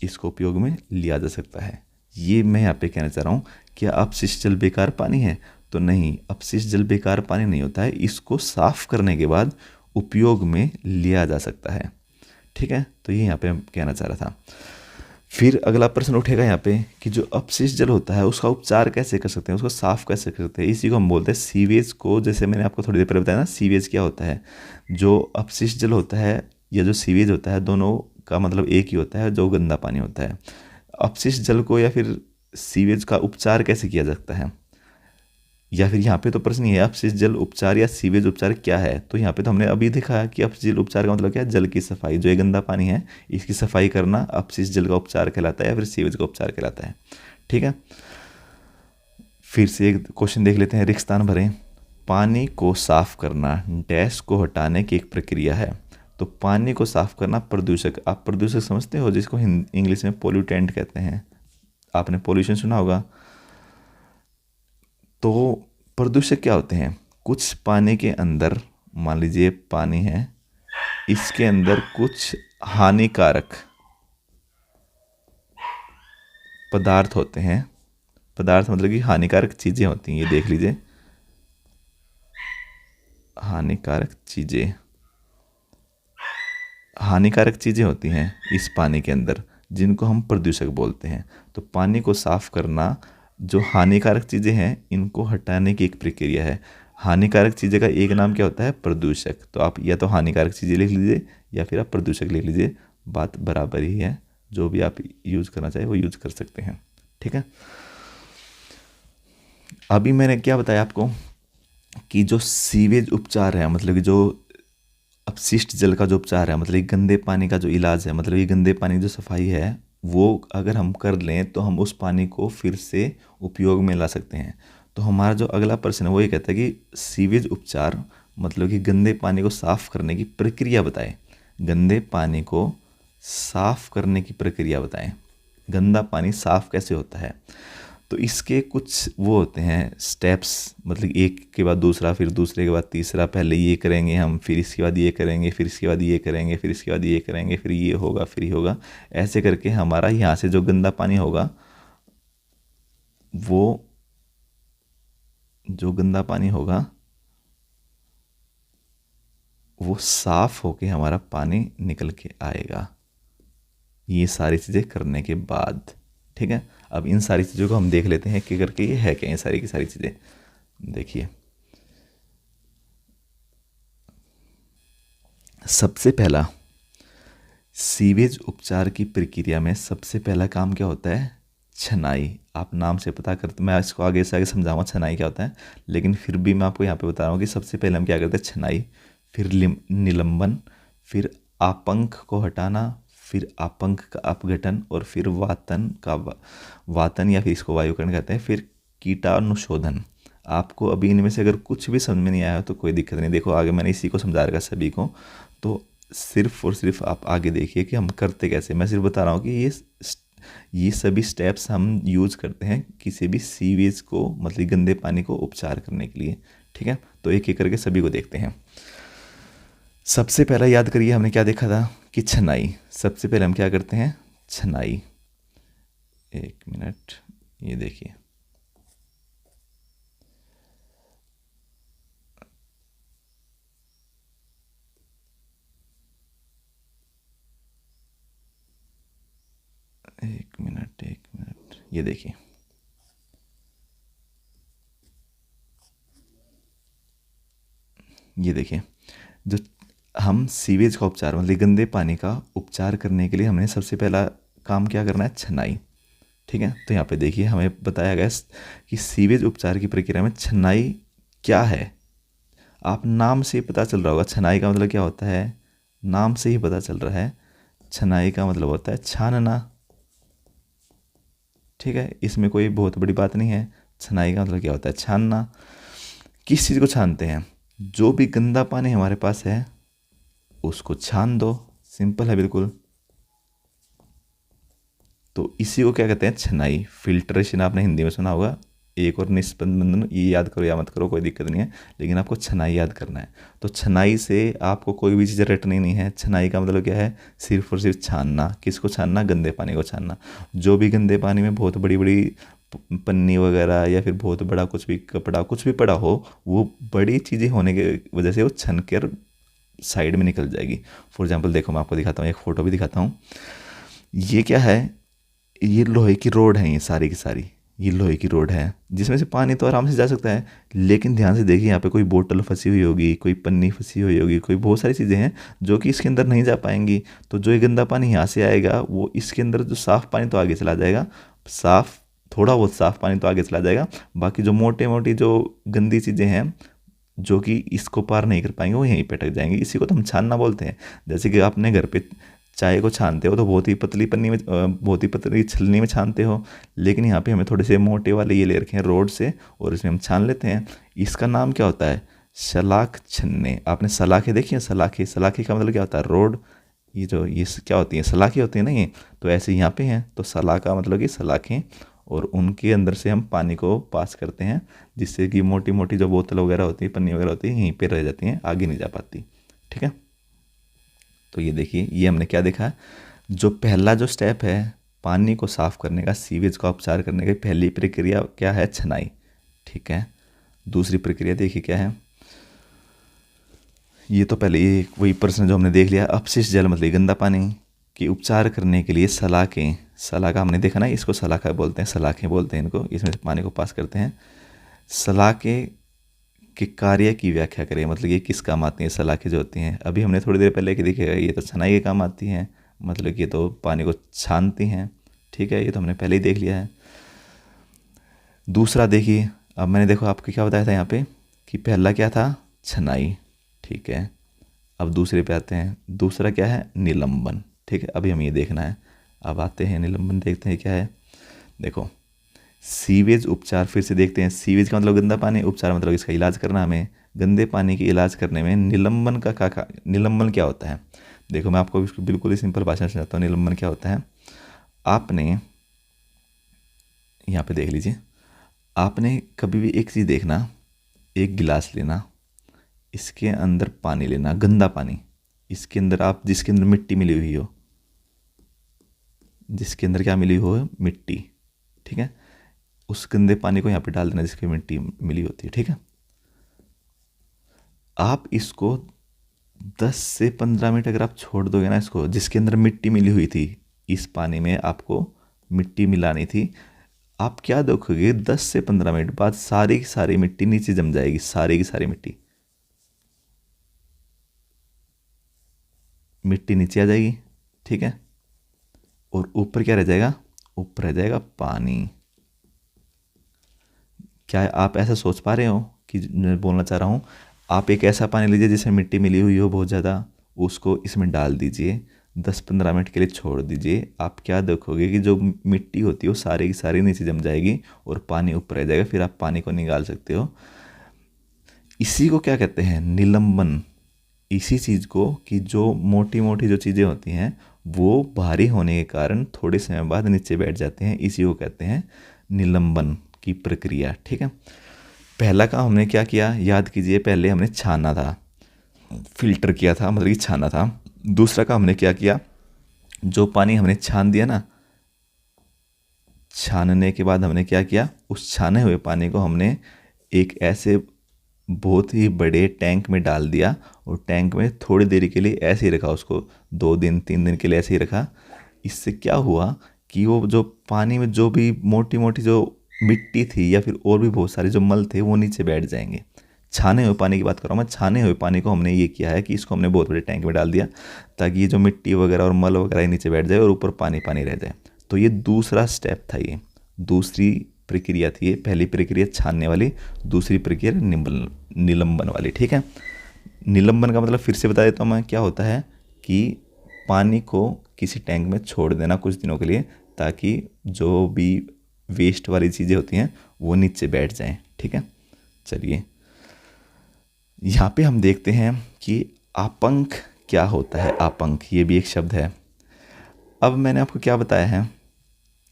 इसको उपयोग में लिया जा सकता है। ये मैं यहाँ पे कहना चाह रहा हूँ। क्या अपशिष्ट जल बेकार पानी है? तो नहीं, अपशिष्ट जल बेकार पानी नहीं होता है, इसको साफ करने के बाद उपयोग में लिया जा सकता है। ठीक है, तो ये यहाँ पे मैं कहना चाह रहा था। फिर अगला प्रश्न उठेगा यहाँ पे कि जो अपशिष्ट जल होता है उसका उपचार कैसे कर सकते हैं, उसको साफ कैसे कर सकते हैं। इसी को हम बोलते हैं सीवेज को। जैसे मैंने आपको थोड़ी देर पहले बताया ना, सीवेज क्या होता है। जो अपशिष्ट जल होता है या जो सीवेज होता है, दोनों का मतलब एक ही होता है, जो गंदा पानी होता है। अपशिष्ट जल को या फिर सीवेज का उपचार कैसे किया जा सकता है, या फिर यहाँ पे तो प्रश्न ये है अपशिष्ट जल उपचार या सीवेज उपचार क्या है। तो यहाँ पे तो हमने अभी देखा कि अपशिष्ट जल उपचार का मतलब क्या है, जल की सफाई। जो ये गंदा पानी है इसकी सफाई करना अपशिष्ट जल का उपचार कहलाता है या फिर सीवेज का उपचार कहलाता है। ठीक है, फिर से एक क्वेश्चन देख लेते हैं। रिक्त स्थान भरें। पानी को साफ करना डैश को हटाने की एक प्रक्रिया है। तो पानी को साफ करना प्रदूषक, आप प्रदूषक समझते हो, जिसको इंग्लिश में पोल्यूटेंट कहते हैं। आपने पोल्यूशन सुना होगा। तो प्रदूषक क्या होते हैं, कुछ पानी के अंदर, मान लीजिए पानी है, इसके अंदर कुछ हानिकारक पदार्थ होते हैं। पदार्थ मतलब कि हानिकारक चीज़ें होती हैं। ये देख लीजिए, हानिकारक चीज़ें होती हैं इस पानी के अंदर, जिनको हम प्रदूषक बोलते हैं। तो पानी को साफ करना, जो हानिकारक चीज़ें हैं इनको हटाने की एक प्रक्रिया है। हानिकारक चीज़ें का एक नाम क्या होता है, प्रदूषक। तो आप या तो हानिकारक चीज़ें लिख लीजिए या फिर आप प्रदूषक लिख लीजिए, बात बराबर ही है। जो भी आप यूज़ करना चाहे वो यूज़ कर सकते हैं। ठीक है, अभी मैंने क्या बताया आपको कि जो सीवेज उपचार है, मतलब कि जो अपशिष्ट जल का जो उपचार है, मतलब ये गंदे पानी का जो इलाज है, मतलब ये गंदे पानी की जो सफाई है, वो अगर हम कर लें तो हम उस पानी को फिर से उपयोग में ला सकते हैं। तो हमारा जो अगला प्रश्न है वो ये कहता है कि सीवेज उपचार मतलब कि गंदे पानी को साफ करने की प्रक्रिया बताएं। गंदे पानी को साफ करने की प्रक्रिया बताएं। गंदा पानी साफ कैसे होता है। तो इसके कुछ वो होते हैं स्टेप्स, मतलब एक के बाद दूसरा, फिर दूसरे के बाद तीसरा। पहले ये करेंगे हम, फिर इसके बाद ये करेंगे, फिर इसके बाद ये करेंगे, फिर इसके बाद ये करेंगे, फिर ये होगा, फिर ये होगा। ऐसे करके हमारा यहाँ से जो गंदा पानी होगा, वो जो गंदा पानी होगा वो साफ होके हमारा पानी निकल के आएगा, ये सारी चीज़ें करने के बाद। ठीक है, अब इन सारी चीज़ों को हम देख लेते हैं कि करके ये है क्या, ये सारी की सारी चीज़ें देखिए। सबसे पहला, सीवेज उपचार की प्रक्रिया में सबसे पहला काम क्या होता है, छनाई। आप नाम से पता करते, मैं इसको आगे से आगे समझाऊंगा छनाई क्या होता है, लेकिन फिर भी मैं आपको यहाँ पे बता रहा हूँ कि सबसे पहले हम क्या करते हैं, छनाई, फिर निलंबन, फिर आपंक को हटाना, फिर आपंक का अपघटन, और फिर वातन या फिर इसको वायुकरण कहते हैं, फिर कीटाणुशोधन। आपको अभी इनमें से अगर कुछ भी समझ में नहीं आया तो कोई दिक्कत नहीं, देखो आगे मैंने इसी को समझा रखा सभी को। तो सिर्फ और सिर्फ आप आगे देखिए कि हम करते कैसे। मैं सिर्फ बता रहा हूँ कि ये सभी स्टेप्स हम यूज़ करते हैं किसी भी सीवेज को, मतलब गंदे पानी को उपचार करने के लिए। ठीक है, तो एक एक करके सभी को देखते हैं। सबसे पहला याद करिए हमने क्या देखा था कि छनाई। सबसे पहले हम क्या करते हैं, छनाई। एक मिनट, ये देखिए, एक मिनट, ये देखिए, ये देखिए, जो हम सीवेज का उपचार मतलब गंदे पानी का उपचार करने के लिए हमने सबसे पहला काम क्या करना है, छनाई। ठीक है, तो यहाँ पे देखिए हमें बताया गया कि सीवेज उपचार की प्रक्रिया में छनाई क्या है। आप नाम से ही पता चल रहा होगा छनाई का मतलब क्या होता है, नाम से ही पता चल रहा है। छनाई का मतलब होता है छानना। ठीक है, इसमें कोई बहुत बड़ी बात नहीं है। छनाई का मतलब क्या होता है, छानना। किस चीज़ को छानते हैं, जो भी गंदा पानी हमारे पास है उसको छान दो, सिंपल है बिल्कुल। तो इसी को क्या कहते हैं, छनाई। फिल्ट्रेशन आपने हिंदी में सुना होगा। एक और निस्पंदन, ये याद करो या मत करो कोई दिक्कत नहीं है, लेकिन आपको छनाई याद करना है। तो छनाई से आपको कोई भी चीज़ रटनी नहीं है। छनाई का मतलब क्या है, सिर्फ और सिर्फ छानना। किसको छानना, गंदे पानी को छानना। जो भी गंदे पानी में बहुत बड़ी बड़ी पन्नी वगैरह या फिर बहुत बड़ा कुछ भी कपड़ा कुछ भी पड़ा हो, वो बड़ी चीज़ें होने की वजह से वो छन कर साइड में निकल जाएगी। फॉर एग्जाम्पल देखो, मैं आपको दिखाता हूँ, एक फ़ोटो भी दिखाता हूँ। ये क्या है, ये लोहे की रोड है, ये सारी की सारी ये लोहे की रोड है जिसमें से पानी तो आराम से जा सकता है। लेकिन ध्यान से देखिए, यहाँ पे कोई बोतल फंसी हुई होगी, कोई पन्नी फंसी हुई होगी, कोई बहुत सारी चीज़ें हैं जो कि इसके अंदर नहीं जा पाएंगी। तो जो ये गंदा पानी यहाँ से आएगा वो इसके अंदर, जो साफ़ पानी तो आगे चला जाएगा, साफ़ थोड़ा बहुत साफ़ पानी तो आगे चला जाएगा, बाकी जो मोटे मोटी जो गंदी चीज़ें हैं जो कि इसको पार नहीं कर पाएंगे वो यहीं पे अटक जाएंगे। इसी को तो हम छानना बोलते हैं। जैसे कि आपने घर पे चाय को छानते हो तो बहुत ही पतली पन्नी में, बहुत ही पतली छलनी में छानते हो, लेकिन यहाँ पे हमें थोड़े से मोटे वाले ये ले रखे हैं रोड से, और इसमें हम छान लेते हैं। इसका नाम क्या होता है? सलाख छन्ने। आपने सलाखें देखी हैं? सलाखें, सलाखें का मतलब क्या होता है? रोड। ये जो ये क्या होती हैं? सलाखें होती हैं ना ये। तो ऐसे यहाँ पे हैं, तो सलाख का मतलब कि सलाखें, और उनके अंदर से हम पानी को पास करते हैं, जिससे कि मोटी मोटी जो बोतल वगैरह होती है, पन्नी वगैरह होती है, यहीं पे रह जाती हैं, आगे नहीं जा पाती। ठीक है, तो ये देखिए, ये हमने क्या देखा? जो पहला जो स्टेप है पानी को साफ़ करने का, सीवेज का उपचार करने की पहली प्रक्रिया क्या है? छनाई। ठीक है, दूसरी प्रक्रिया देखिए क्या है। ये तो पहले ये वही प्रश्न जो हमने देख लिया, अपशिष्ट जल मतलब गंदा पानी के उपचार करने के लिए सलाखें, सलाखा हमने देखा ना, इसको सलाखा बोलते हैं, सलाखें बोलते हैं इनको, इसमें से पानी को पास करते हैं। सलाखें के कार्य की व्याख्या करें, मतलब ये किस काम आती हैं सलाखें जो होती हैं? अभी हमने थोड़ी देर पहले कि देखिएगा, ये तो छनाई के काम आती हैं, मतलब कि ये तो पानी को छानती हैं। ठीक है, ये तो हमने पहले ही देख लिया है। दूसरा देखिए, अब मैंने देखो आपको क्या बताया था यहाँ पे कि पहला क्या था? छनाई। ठीक है, अब दूसरे पे आते हैं। दूसरा क्या है? निलंबन। ठीक है, अभी हम ये देखना है। अब आते हैं निलंबन, देखते हैं क्या है। देखो, सीवेज उपचार फिर से देखते हैं। सीवेज का मतलब गंदा पानी, उपचार मतलब इसका इलाज करना। हमें गंदे पानी के इलाज करने में निलंबन का निलंबन क्या होता है? देखो, मैं आपको इसको बिल्कुल ही सिंपल भाषा में समझाता हूँ। निलंबन क्या होता है? आपने यहाँ पे देख लीजिए, आपने कभी भी एक चीज़ देखना, एक गिलास लेना, इसके अंदर पानी लेना, गंदा पानी, इसके अंदर आप जिसके अंदर मिट्टी मिली हुई हो, जिसके अंदर क्या मिली हो? मिट्टी। ठीक है, उस गंदे पानी को यहाँ पे डाल देना जिसकी मिट्टी मिली होती है। ठीक है, आप इसको 10 से 15 मिनट अगर आप छोड़ दोगे ना इसको, जिसके अंदर मिट्टी मिली हुई थी, इस पानी में आपको मिट्टी मिलानी थी, आप क्या देखोगे? 10 से 15 मिनट बाद सारी की सारी मिट्टी नीचे जम जाएगी, सारी की सारी मिट्टी मिट्टी नीचे आ जाएगी। ठीक है, और ऊपर क्या रह जाएगा? ऊपर रह जाएगा पानी। क्या आप ऐसा सोच पा रहे हो कि मैं बोलना चाह रहा हूँ? आप एक ऐसा पानी लीजिए जिसमें मिट्टी मिली हुई हो बहुत ज़्यादा, उसको इसमें डाल दीजिए, 10-15 मिनट के लिए छोड़ दीजिए। आप क्या देखोगे कि जो मिट्टी होती है वो सारी की सारी नीचे जम जाएगी और पानी ऊपर रह जाएगा। फिर आप पानी को निकाल सकते हो। इसी को क्या कहते हैं? निलंबन। इसी चीज़ को कि जो मोटी मोटी जो चीज़ें होती हैं वो भारी होने के कारण थोड़े समय बाद नीचे बैठ जाते हैं, इसी को कहते हैं निलंबन की प्रक्रिया। ठीक है, पहला काम हमने क्या किया? याद कीजिए, पहले हमने छाना था, फिल्टर किया था, मतलब कि छाना था। दूसरा काम हमने क्या किया? जो पानी हमने छान दिया ना, छानने के बाद हमने क्या किया? उस छाने हुए पानी को हमने एक ऐसे बहुत ही बड़े टैंक में डाल दिया, और टैंक में थोड़ी देर के लिए ऐसे ही रखा उसको, 2 दिन 3 दिन के लिए ऐसे ही रखा। इससे क्या हुआ कि वो जो पानी में जो भी मोटी मोटी जो मिट्टी थी या फिर और भी बहुत सारे जो मल थे वो नीचे बैठ जाएंगे। छाने हुए पानी की बात कर रहा हूँ मैं। छाने हुए पानी को हमने ये किया है कि इसको हमने बहुत बड़े टैंक में डाल दिया ताकि ये जो मिट्टी वगैरह और मल वगैरह नीचे बैठ जाए और ऊपर पानी पानी रह जाए। तो ये दूसरा स्टेप था, ये दूसरी प्रक्रिया थी। ये पहली प्रक्रिया छानने वाली, दूसरी प्रक्रिया निलंबन वाली। ठीक है, निलंबन का मतलब फिर से बता देता हूँ मैं, क्या होता है कि पानी को किसी टैंक में छोड़ देना कुछ दिनों के लिए, ताकि जो भी वेस्ट वाली चीज़ें होती हैं वो नीचे बैठ जाएं। ठीक है, चलिए यहाँ पे हम देखते हैं कि आपंक क्या होता है। आपंक, ये भी एक शब्द है। अब मैंने आपको क्या बताया है,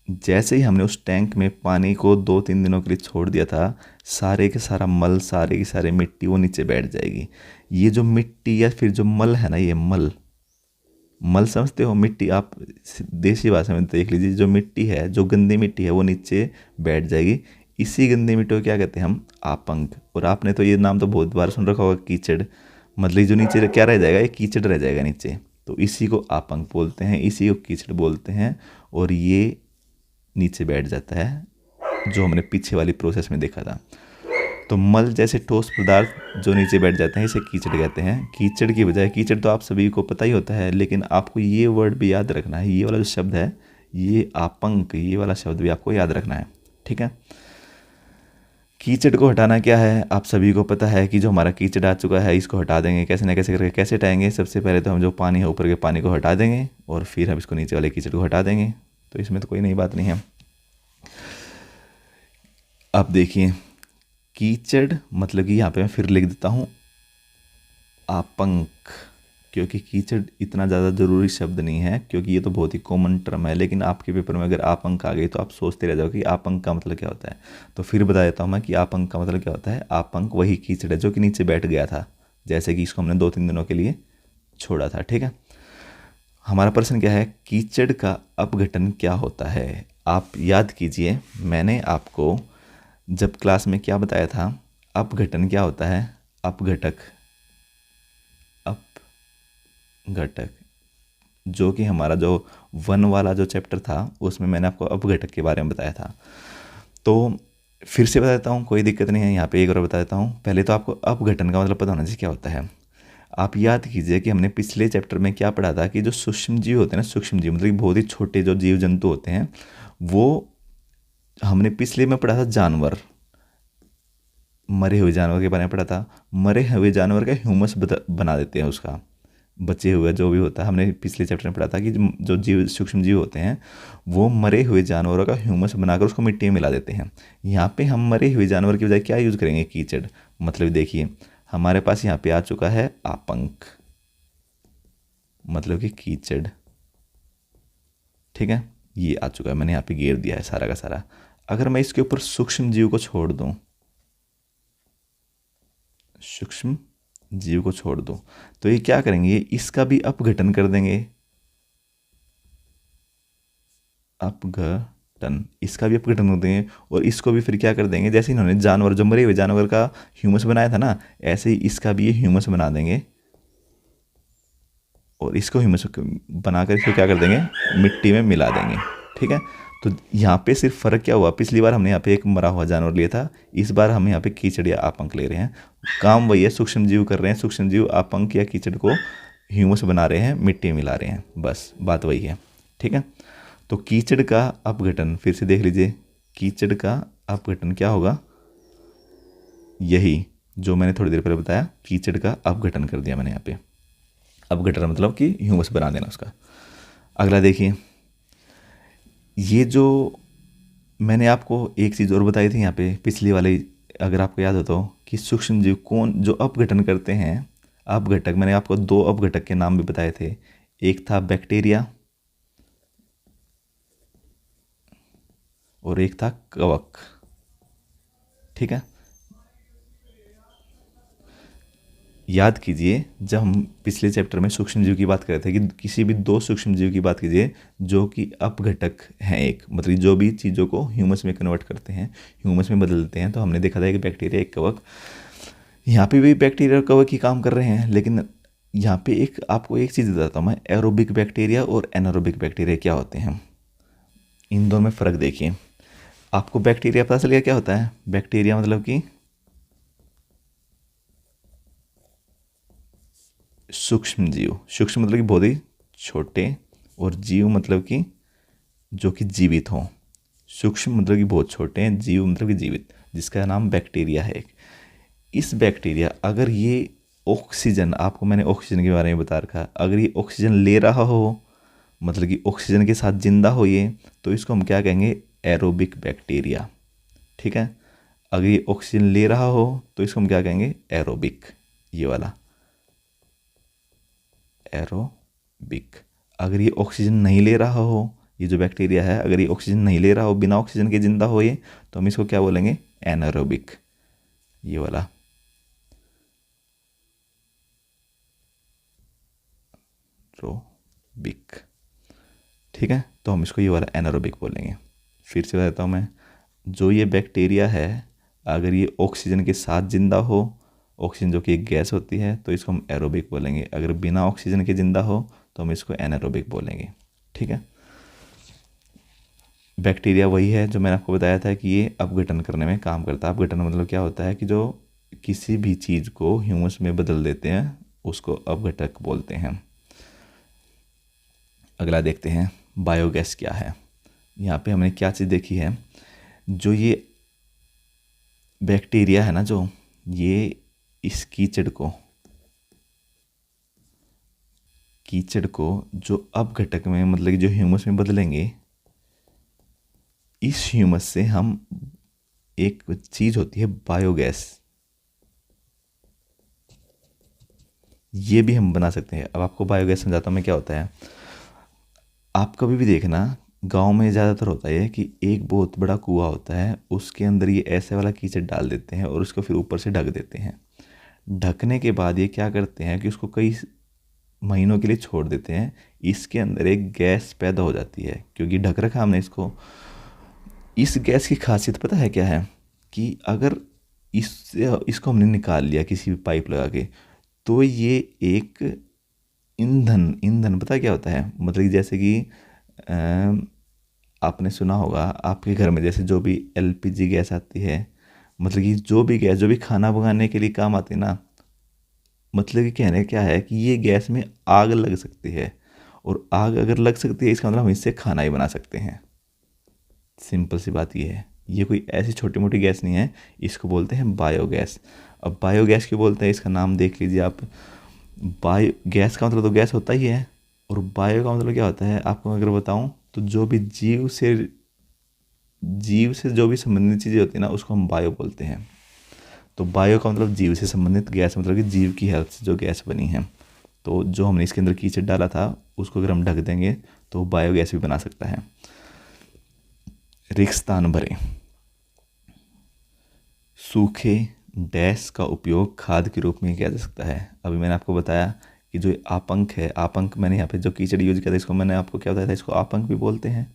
जैसे ही हमने उस टैंक में पानी को 2-3 दिनों के लिए छोड़ दिया था, सारे के सारा मल, सारे की सारी मिट्टी वो नीचे बैठ जाएगी। ये जो मिट्टी या फिर जो मल है ना, ये मल, मल समझते हो? मिट्टी, आप देसी भाषा में देख लीजिए, जो मिट्टी है, जो गंदी मिट्टी है वो नीचे बैठ जाएगी। इसी गंदी मिट्टी को क्या कहते हैं हम? आपंक। और आपने तो ये नाम तो बहुत बार सुन रखा होगा, कीचड़। मतलब जो नीचे क्या रह जाएगा? ये कीचड़ रह जाएगा नीचे, तो इसी को आपंक बोलते हैं, इसी को कीचड़ बोलते हैं। और ये नीचे बैठ जाता है, जो हमने पीछे वाली प्रोसेस में देखा था। तो मल जैसे ठोस पदार्थ जो नीचे बैठ जाते हैं इसे कीचड़ कहते हैं। कीचड़ की बजाय, कीचड़ तो आप सभी को पता ही होता है, लेकिन आपको ये वर्ड भी याद रखना है, ये वाला जो शब्द है, ये आपंक, ये वाला शब्द भी आपको याद रखना है, ठीक है। कीचड़ को हटाना क्या है, आप सभी को पता है कि जो हमारा कीचड़ आ चुका है इसको हटा देंगे, कैसे ना कैसे करके। कैसे हटाएंगे? सबसे पहले तो हम जो पानी है ऊपर के पानी को हटा देंगे और फिर हम इसको नीचे वाले कीचड़ को हटा देंगे। तो इसमें तो कोई नई बात नहीं है। अब देखिए, कीचड़ मतलब कि यहाँ पे मैं फिर लिख देता हूँ आपंक, क्योंकि कीचड़ इतना ज़्यादा ज़रूरी शब्द नहीं है, क्योंकि ये तो बहुत ही कॉमन टर्म है। लेकिन आपके पेपर में अगर आपंक आ गई तो आप सोचते रह जाओ कि आपंक का मतलब क्या होता है। तो फिर बता देता हूँ मैं कि आपंक का मतलब क्या होता है। आपंक वही कीचड़ है जो कि नीचे बैठ गया था, जैसे कि इसको हमने 2-3 दिनों के लिए छोड़ा था, ठीक है। हमारा प्रश्न क्या है, कीचड़ का अपघटन क्या होता है। आप याद कीजिए, मैंने आपको जब क्लास में क्या बताया था, अपघटन क्या होता है। अपघटक, अपघटक, जो कि हमारा जो 1 वाला जो चैप्टर था उसमें मैंने आपको अपघटक के बारे में बताया था। तो फिर से बता देता हूँ, कोई दिक्कत नहीं है, यहाँ पे एक और बता देता हूँ। पहले तो आपको अपघटन का मतलब पता होना चाहिए क्या होता है। आप याद कीजिए कि हमने पिछले चैप्टर में क्या पढ़ा था कि जो सूक्ष्म जीव होते हैं ना, सूक्ष्म जीव मतलब कि बहुत ही छोटे जो जीव जंतु होते हैं, वो हमने पिछले में पढ़ा था जानवर, मरे हुए जानवर के बारे में पढ़ा था। मरे हुए जानवर का ह्यूमस बना देते हैं उसका, बचे हुए जो भी होता है। हमने पिछले चैप्टर में पढ़ा था कि जो जीव, सूक्ष्म जीव होते हैं, वो मरे हुए जानवरों का ह्यूमस बनाकर उसको मिट्टी में मिला देते हैं। यहाँ पे हम मरे हुए जानवर की बजाय क्या यूज़ करेंगे, कीचड़। मतलब देखिए, हमारे पास यहाँ पे आ चुका है आपंक, मतलब कि कीचड़, ठीक है। ये आ चुका है, मैंने यहाँ पे घेर दिया है सारा का सारा। अगर मैं इसके ऊपर सूक्ष्म जीव को छोड़ दूँ, सूक्ष्म जीव को छोड़ दूँ, तो ये क्या करेंगे, इसका भी अपघटन कर देंगे। अपघटन, इसका भी अपघटन कर देंगे और इसको भी फिर क्या कर देंगे, जैसे इन्होंने जानवर, जो मरे हुए जानवर का ह्यूमस बनाया था ना, ऐसे ही इसका भी ये ह्यूमस बना देंगे और इसको ह्यूमस बनाकर इसको क्या कर देंगे, मिट्टी में मिला देंगे, ठीक है। तो यहाँ पे सिर्फ फ़र्क क्या हुआ, पिछली बार हमने यहाँ पे एक मरा हुआ जानवर लिया था, इस बार हम यहाँ पे कीचड़ या आपंक ले रहे हैं। काम वही है, सूक्ष्म जीव कर रहे हैं, सूक्ष्म जीव आपंक या कीचड़ को ह्यूमस बना रहे हैं, मिट्टी में मिला रहे हैं, बस बात वही है, ठीक है। तो कीचड़ का अपघटन फिर से देख लीजिए, कीचड़ का अपघटन क्या होगा, यही जो मैंने थोड़ी देर पहले बताया, कीचड़ का अपघटन कर दिया मैंने यहाँ पे। अपघटन मतलब कि ह्यूमस बना देना उसका। अगला देखिए, ये जो मैंने आपको एक चीज़ और बताई थी यहाँ पे पिछली वाले, अगर आपको याद हो तो, कि सूक्ष्म जीव कौन जो अपघटन करते हैं। अपघटक, मैंने आपको 2 अपघटक के नाम भी बताए थे, एक था बैक्टीरिया और एक था कवक, ठीक है। याद कीजिए, जब हम पिछले चैप्टर में सूक्ष्म जीव की बात कर रहे थे कि किसी भी 2 सूक्ष्म जीव की बात कीजिए जो कि अपघटक हैं, एक मतलब जो भी चीज़ों को ह्यूमस में कन्वर्ट करते हैं, ह्यूमस में बदल देते हैं। तो हमने देखा था एक बैक्टीरिया, एक कवक। यहाँ पे भी बैक्टीरिया और कवक ही काम कर रहे हैं, लेकिन यहाँ पे एक आपको एक चीज़ बताता हूँ मैं, एरोबिक बैक्टीरिया और एनारोबिक बैक्टीरिया क्या होते हैं, इन दोनों में फ़र्क देखिए। आपको बैक्टीरिया पता चल गया क्या होता है। बैक्टीरिया मतलब कि सूक्ष्म जीव, सूक्ष्म मतलब कि बहुत ही छोटे, और जीव मतलब कि जो कि जीवित हों। सूक्ष्म मतलब कि बहुत छोटे हैं, जीव मतलब कि जीवित, जिसका नाम बैक्टीरिया है। इस बैक्टीरिया, अगर ये ऑक्सीजन, आपको मैंने ऑक्सीजन के बारे में बता रखा, अगर ये ऑक्सीजन ले रहा हो, मतलब कि ऑक्सीजन के साथ जिंदा हो ये, तो इसको हम क्या कहेंगे, एरोबिक बैक्टीरिया, ठीक है। अगर ये ऑक्सीजन ले रहा हो तो इसको हम क्या कहेंगे, एरोबिक, ये वाला एरोबिक। अगर ये ऑक्सीजन नहीं ले रहा हो, ये जो बैक्टीरिया है अगर ये ऑक्सीजन नहीं ले रहा हो, बिना ऑक्सीजन के जिंदा हो ये, तो हम इसको क्या बोलेंगे, एनारोबिक, ये वाला रोबिक, ठीक है। तो हम इसको ये वाला एनारोबिक बोलेंगे। फिर से बताता हूँ मैं, जो ये बैक्टीरिया है अगर ये ऑक्सीजन के साथ जिंदा हो, ऑक्सीजन जो कि एक गैस होती है, तो इसको हम एरोबिक बोलेंगे। अगर बिना ऑक्सीजन के जिंदा हो तो हम इसको एनारोबिक बोलेंगे, ठीक है। बैक्टीरिया वही है जो मैंने आपको बताया था कि ये अपघटन करने में काम करता है। अपघटन मतलब क्या होता है कि जो किसी भी चीज़ को ह्यूमस में बदल देते हैं उसको अपघटक बोलते हैं। अगला देखते हैं बायोगैस क्या है। यहाँ पे हमने क्या चीज़ देखी है, जो ये बैक्टीरिया है ना, जो ये इस कीचड़ को जो अपघटक में मतलब कि जो ह्यूमस में बदलेंगे, इस ह्यूमस से हम एक चीज़ होती है बायोगैस, ये भी हम बना सकते हैं। अब आपको बायोगैस समझाता हूँ मैं क्या होता है। आप कभी भी देखना गांव में ज़्यादातर होता है कि एक बहुत बड़ा कुआं होता है, उसके अंदर ये ऐसे वाला कीचड़ डाल देते हैं और उसको फिर ऊपर से ढक देते हैं। ढकने के बाद ये क्या करते हैं कि उसको कई महीनों के लिए छोड़ देते हैं। इसके अंदर एक गैस पैदा हो जाती है क्योंकि ढक रखा हमने इसको। इस गैस की खासियत पता है क्या है, कि अगर इसको हमने निकाल लिया किसी भी पाइप लगा के, तो ये एक ईंधन ईंधन पता है क्या होता है, मतलब कि जैसे कि आपने सुना होगा आपके घर में जैसे जो भी एलपीजी गैस आती है, मतलब कि जो भी गैस जो भी खाना पकाने के लिए काम आती है ना, मतलब कि कहने क्या है कि ये गैस में आग लग सकती है, और आग अगर लग सकती है इसका मतलब हम इससे खाना ही बना सकते हैं। सिंपल सी बात ये है, ये कोई ऐसी छोटी मोटी गैस नहीं है, इसको बोलते हैं बायोगैस। अब बायोगैस क्यों बोलते हैं, इसका नाम देख लीजिए आप। बायो गैस का मतलब तो गैस होता ही है, और बायो का मतलब क्या होता है आपको अगर बताऊं तो जो भी जीव से जो भी संबंधित चीज़ें होती है ना उसको हम बायो बोलते हैं। तो बायो का मतलब जीव से संबंधित, गैस मतलब कि जीव की हेल्प से जो गैस बनी है। तो जो हमने इसके अंदर कीचड़ डाला था उसको अगर हम ढक देंगे तो बायोगैस भी बना सकता है। रिक्त स्थान भरें। सूखे डैश का उपयोग खाद के रूप में किया जा सकता है। अभी मैंने आपको बताया कि जो आपंक है, आपंक मैंने यहाँ पे जो कीचड़ यूज किया था इसको मैंने आपको क्या बताया था, इसको आपंक भी बोलते हैं।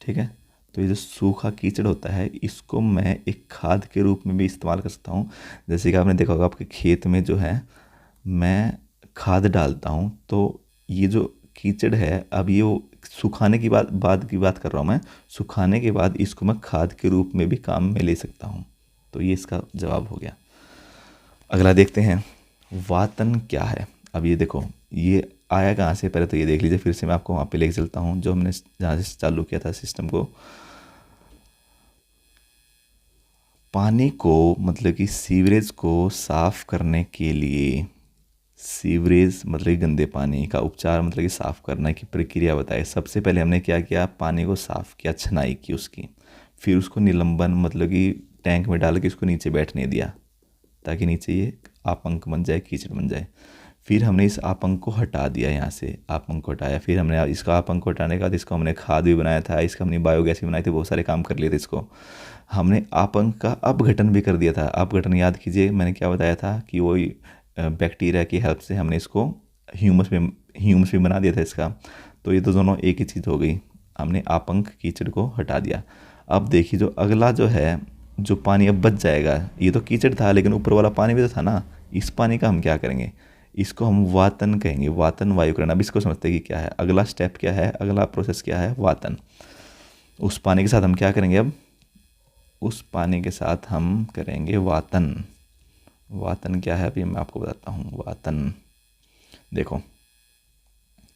ठीक है, तो ये जो सूखा कीचड़ होता है इसको मैं एक खाद के रूप में भी इस्तेमाल कर सकता हूँ। जैसे कि आपने देखा होगा आपके खेत में जो है मैं खाद डालता हूँ, तो ये जो कीचड़ है अब ये वो सुखाने की बाद की बात कर रहा हूँ मैं, सुखाने के बाद इसको मैं खाद के रूप में भी काम में ले सकता हूँ। तो ये इसका जवाब हो गया। अगला देखते हैं वातन क्या है। अब ये देखो ये आया कहाँ से, पहले तो ये देख लीजिए, फिर से मैं आपको वहाँ पे लेके चलता हूँ जो हमने जहाँ से चालू किया था सिस्टम को। पानी को मतलब कि सीवरेज को साफ करने के लिए, सीवरेज मतलब गंदे पानी का उपचार मतलब कि साफ़ करने की प्रक्रिया बताए। सबसे पहले हमने क्या किया, पानी को साफ़ किया, छनाई की उसकी, फिर उसको निलंबन मतलब कि टैंक में डाल के उसको नीचे बैठने दिया ताकि नीचे ये आपंक बन जाए, कीचड़ बन जाए। फिर हमने इस आपंक को हटा दिया, यहाँ से आपंक को हटाया, फिर हमने इसका आपंक को हटाने के बाद इसको हमने खाद भी बनाया था, इसका हमने बायोगैस भी बनाई थी, बहुत सारे काम कर लिए थे इसको। हमने आपंक का अपघटन भी कर दिया था। अपघटन याद कीजिए मैंने क्या बताया था कि वो बैक्टीरिया की हेल्प से हमने इसको ह्यूमस में बना दिया था इसका। तो ये तो दोनों एक ही चीज़ हो गई, हमने आपंक कीचड़ को हटा दिया। अब देखिए जो अगला जो है, जो पानी अब बच जाएगा, ये तो कीचड़ था लेकिन ऊपर वाला पानी भी तो था ना, इस पानी का हम क्या करेंगे, इसको हम वातन कहेंगे, वातन वायुकरण। अब इसको समझते हैं कि क्या है, अगला स्टेप क्या है, अगला प्रोसेस क्या है, वातन। उस पानी के साथ हम क्या करेंगे, अब उस पानी के साथ हम करेंगे वातन। वातन क्या है अभी मैं आपको बताता हूँ। वातन देखो,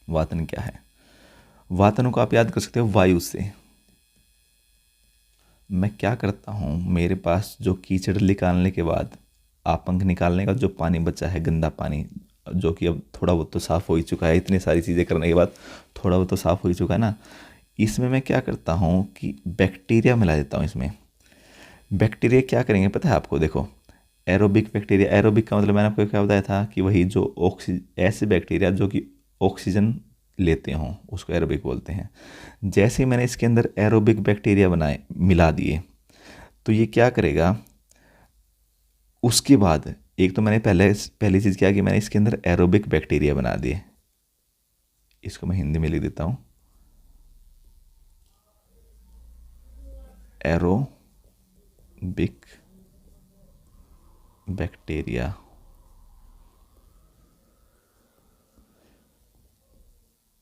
वातन क्या है, वातन को आप याद कर सकते हो वायु से। मैं क्या करता हूँ, मेरे पास जो कीचड़ निकालने के बाद, आपंक निकालने का जो पानी बचा है, गंदा पानी, जो कि अब थोड़ा बहुत तो साफ़ हो ही चुका है, इतनी सारी चीज़ें करने के बाद थोड़ा बहुत तो साफ़ हो ही चुका है ना, इसमें मैं क्या करता हूँ कि बैक्टीरिया मिला देता हूँ इसमें। बैक्टीरिया क्या करेंगे पता है आपको, देखो एरोबिक बैक्टीरिया, एरोबिक का मतलब मैंने आपको क्या बताया था कि वही जो ऐसे बैक्टीरिया जो कि ऑक्सीजन लेते हों उसको एरोबिक बोलते हैं। जैसे ही मैंने इसके अंदर एरोबिक बैक्टीरिया बनाए मिला दिए, तो ये क्या करेगा, उसके बाद एक तो मैंने पहली चीज़ क्या कि मैंने इसके अंदर एरोबिक बैक्टीरिया बना दिए। इसको मैं हिंदी में लिख देता हूँ, एरोबिक बैक्टीरिया।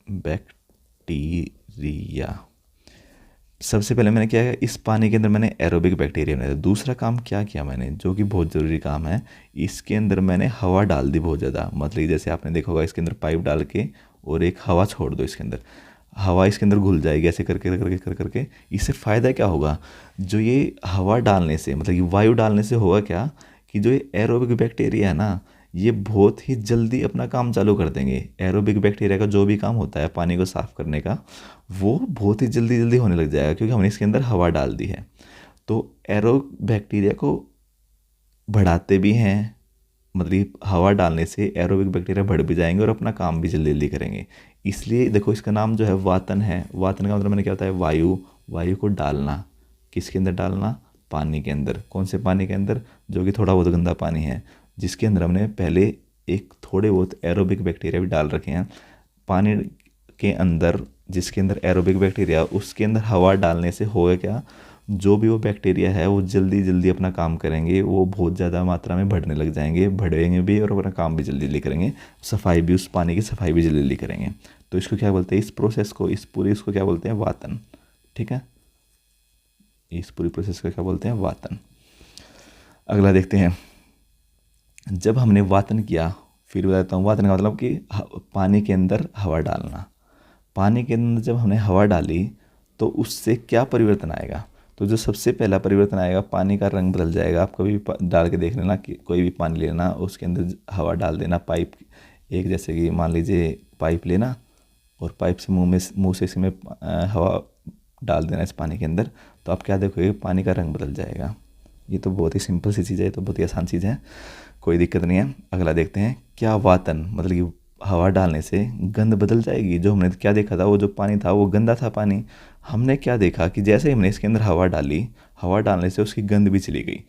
बैक्टीरिया सबसे पहले मैंने क्या किया, इस पानी के अंदर मैंने एरोबिक बैक्टीरिया बनाया। दूसरा काम क्या किया मैंने, जो कि बहुत ज़रूरी काम है, इसके अंदर मैंने हवा डाल दी बहुत ज़्यादा। मतलब जैसे आपने देखा होगा, इसके अंदर पाइप डाल के और एक हवा छोड़ दो इसके अंदर, हवा इसके अंदर घुल जाएगी ऐसे करके करके कर करके। इससे फ़ायदा क्या होगा, जो ये हवा डालने से, मतलब ये वायु डालने से होगा क्या, कि जो ये एरोबिक बैक्टीरिया है ना, ये बहुत ही जल्दी अपना काम चालू कर देंगे। एरोबिक बैक्टीरिया का जो भी काम होता है पानी को साफ़ करने का, वो बहुत ही जल्दी जल्दी होने लग जाएगा, क्योंकि हमने इसके अंदर हवा डाल दी है। तो एरो बैक्टीरिया को बढ़ाते भी हैं, मतलब हवा डालने से एरोबिक बैक्टीरिया बढ़ भी जाएंगे और अपना काम भी जल्दी जल्दी करेंगे। इसलिए देखो, इसका नाम जो है वातन है। वातन का मतलब मैंने क्या होता है, वायु, वायु को डालना। किसके अंदर डालना, पानी के अंदर। कौन से पानी के अंदर, जो कि थोड़ा बहुत गंदा पानी है, जिसके अंदर हमने पहले एक थोड़े बहुत एरोबिक बैक्टीरिया भी डाल रखे हैं। पानी के अंदर जिसके अंदर एरोबिक बैक्टीरिया, उसके अंदर हवा डालने से होगा क्या, जो भी वो बैक्टीरिया है वो जल्दी जल्दी अपना काम करेंगे, वो बहुत ज़्यादा मात्रा में बढ़ने लग जाएंगे, बढ़ेंगे भी और अपना काम भी जल्दी जल्दी करेंगे। सफाई भी, उस पानी की सफाई भी जल्दी जल्दी करेंगे। तो इसको क्या बोलते हैं, इस प्रोसेस को, इस पूरी इसको क्या बोलते हैं, वातन। ठीक है, इस पूरी प्रोसेस को क्या बोलते हैं, वातन। अगला देखते हैं। जब हमने वातन किया, फिर बताता हूँ, वातन का मतलब कि पानी के अंदर हवा डालना। पानी के अंदर जब हमने हवा डाली तो उससे क्या परिवर्तन आएगा, तो जो सबसे पहला परिवर्तन आएगा, पानी का रंग बदल जाएगा। आप कभी डाल के देख लेना, कि कोई भी पानी लेना, उसके अंदर हवा डाल देना, पाइप एक, जैसे कि मान लीजिए पाइप लेना और पाइप से मुंह से इसमें हवा डाल देना इस पानी के अंदर, तो आप क्या देखोगे, पानी का रंग बदल जाएगा। ये तो बहुत ही सिंपल सी चीज़ है, तो बहुत ही आसान चीज़ है, कोई दिक्कत नहीं है। अगला देखते हैं, क्या वातन मतलब कि हवा डालने से गंध बदल जाएगी। जो हमने क्या देखा था, वो जो पानी था वो गंदा था पानी। हमने क्या देखा कि जैसे ही हमने इसके अंदर हवा डाली, हवा डालने से उसकी गंध भी चली गई।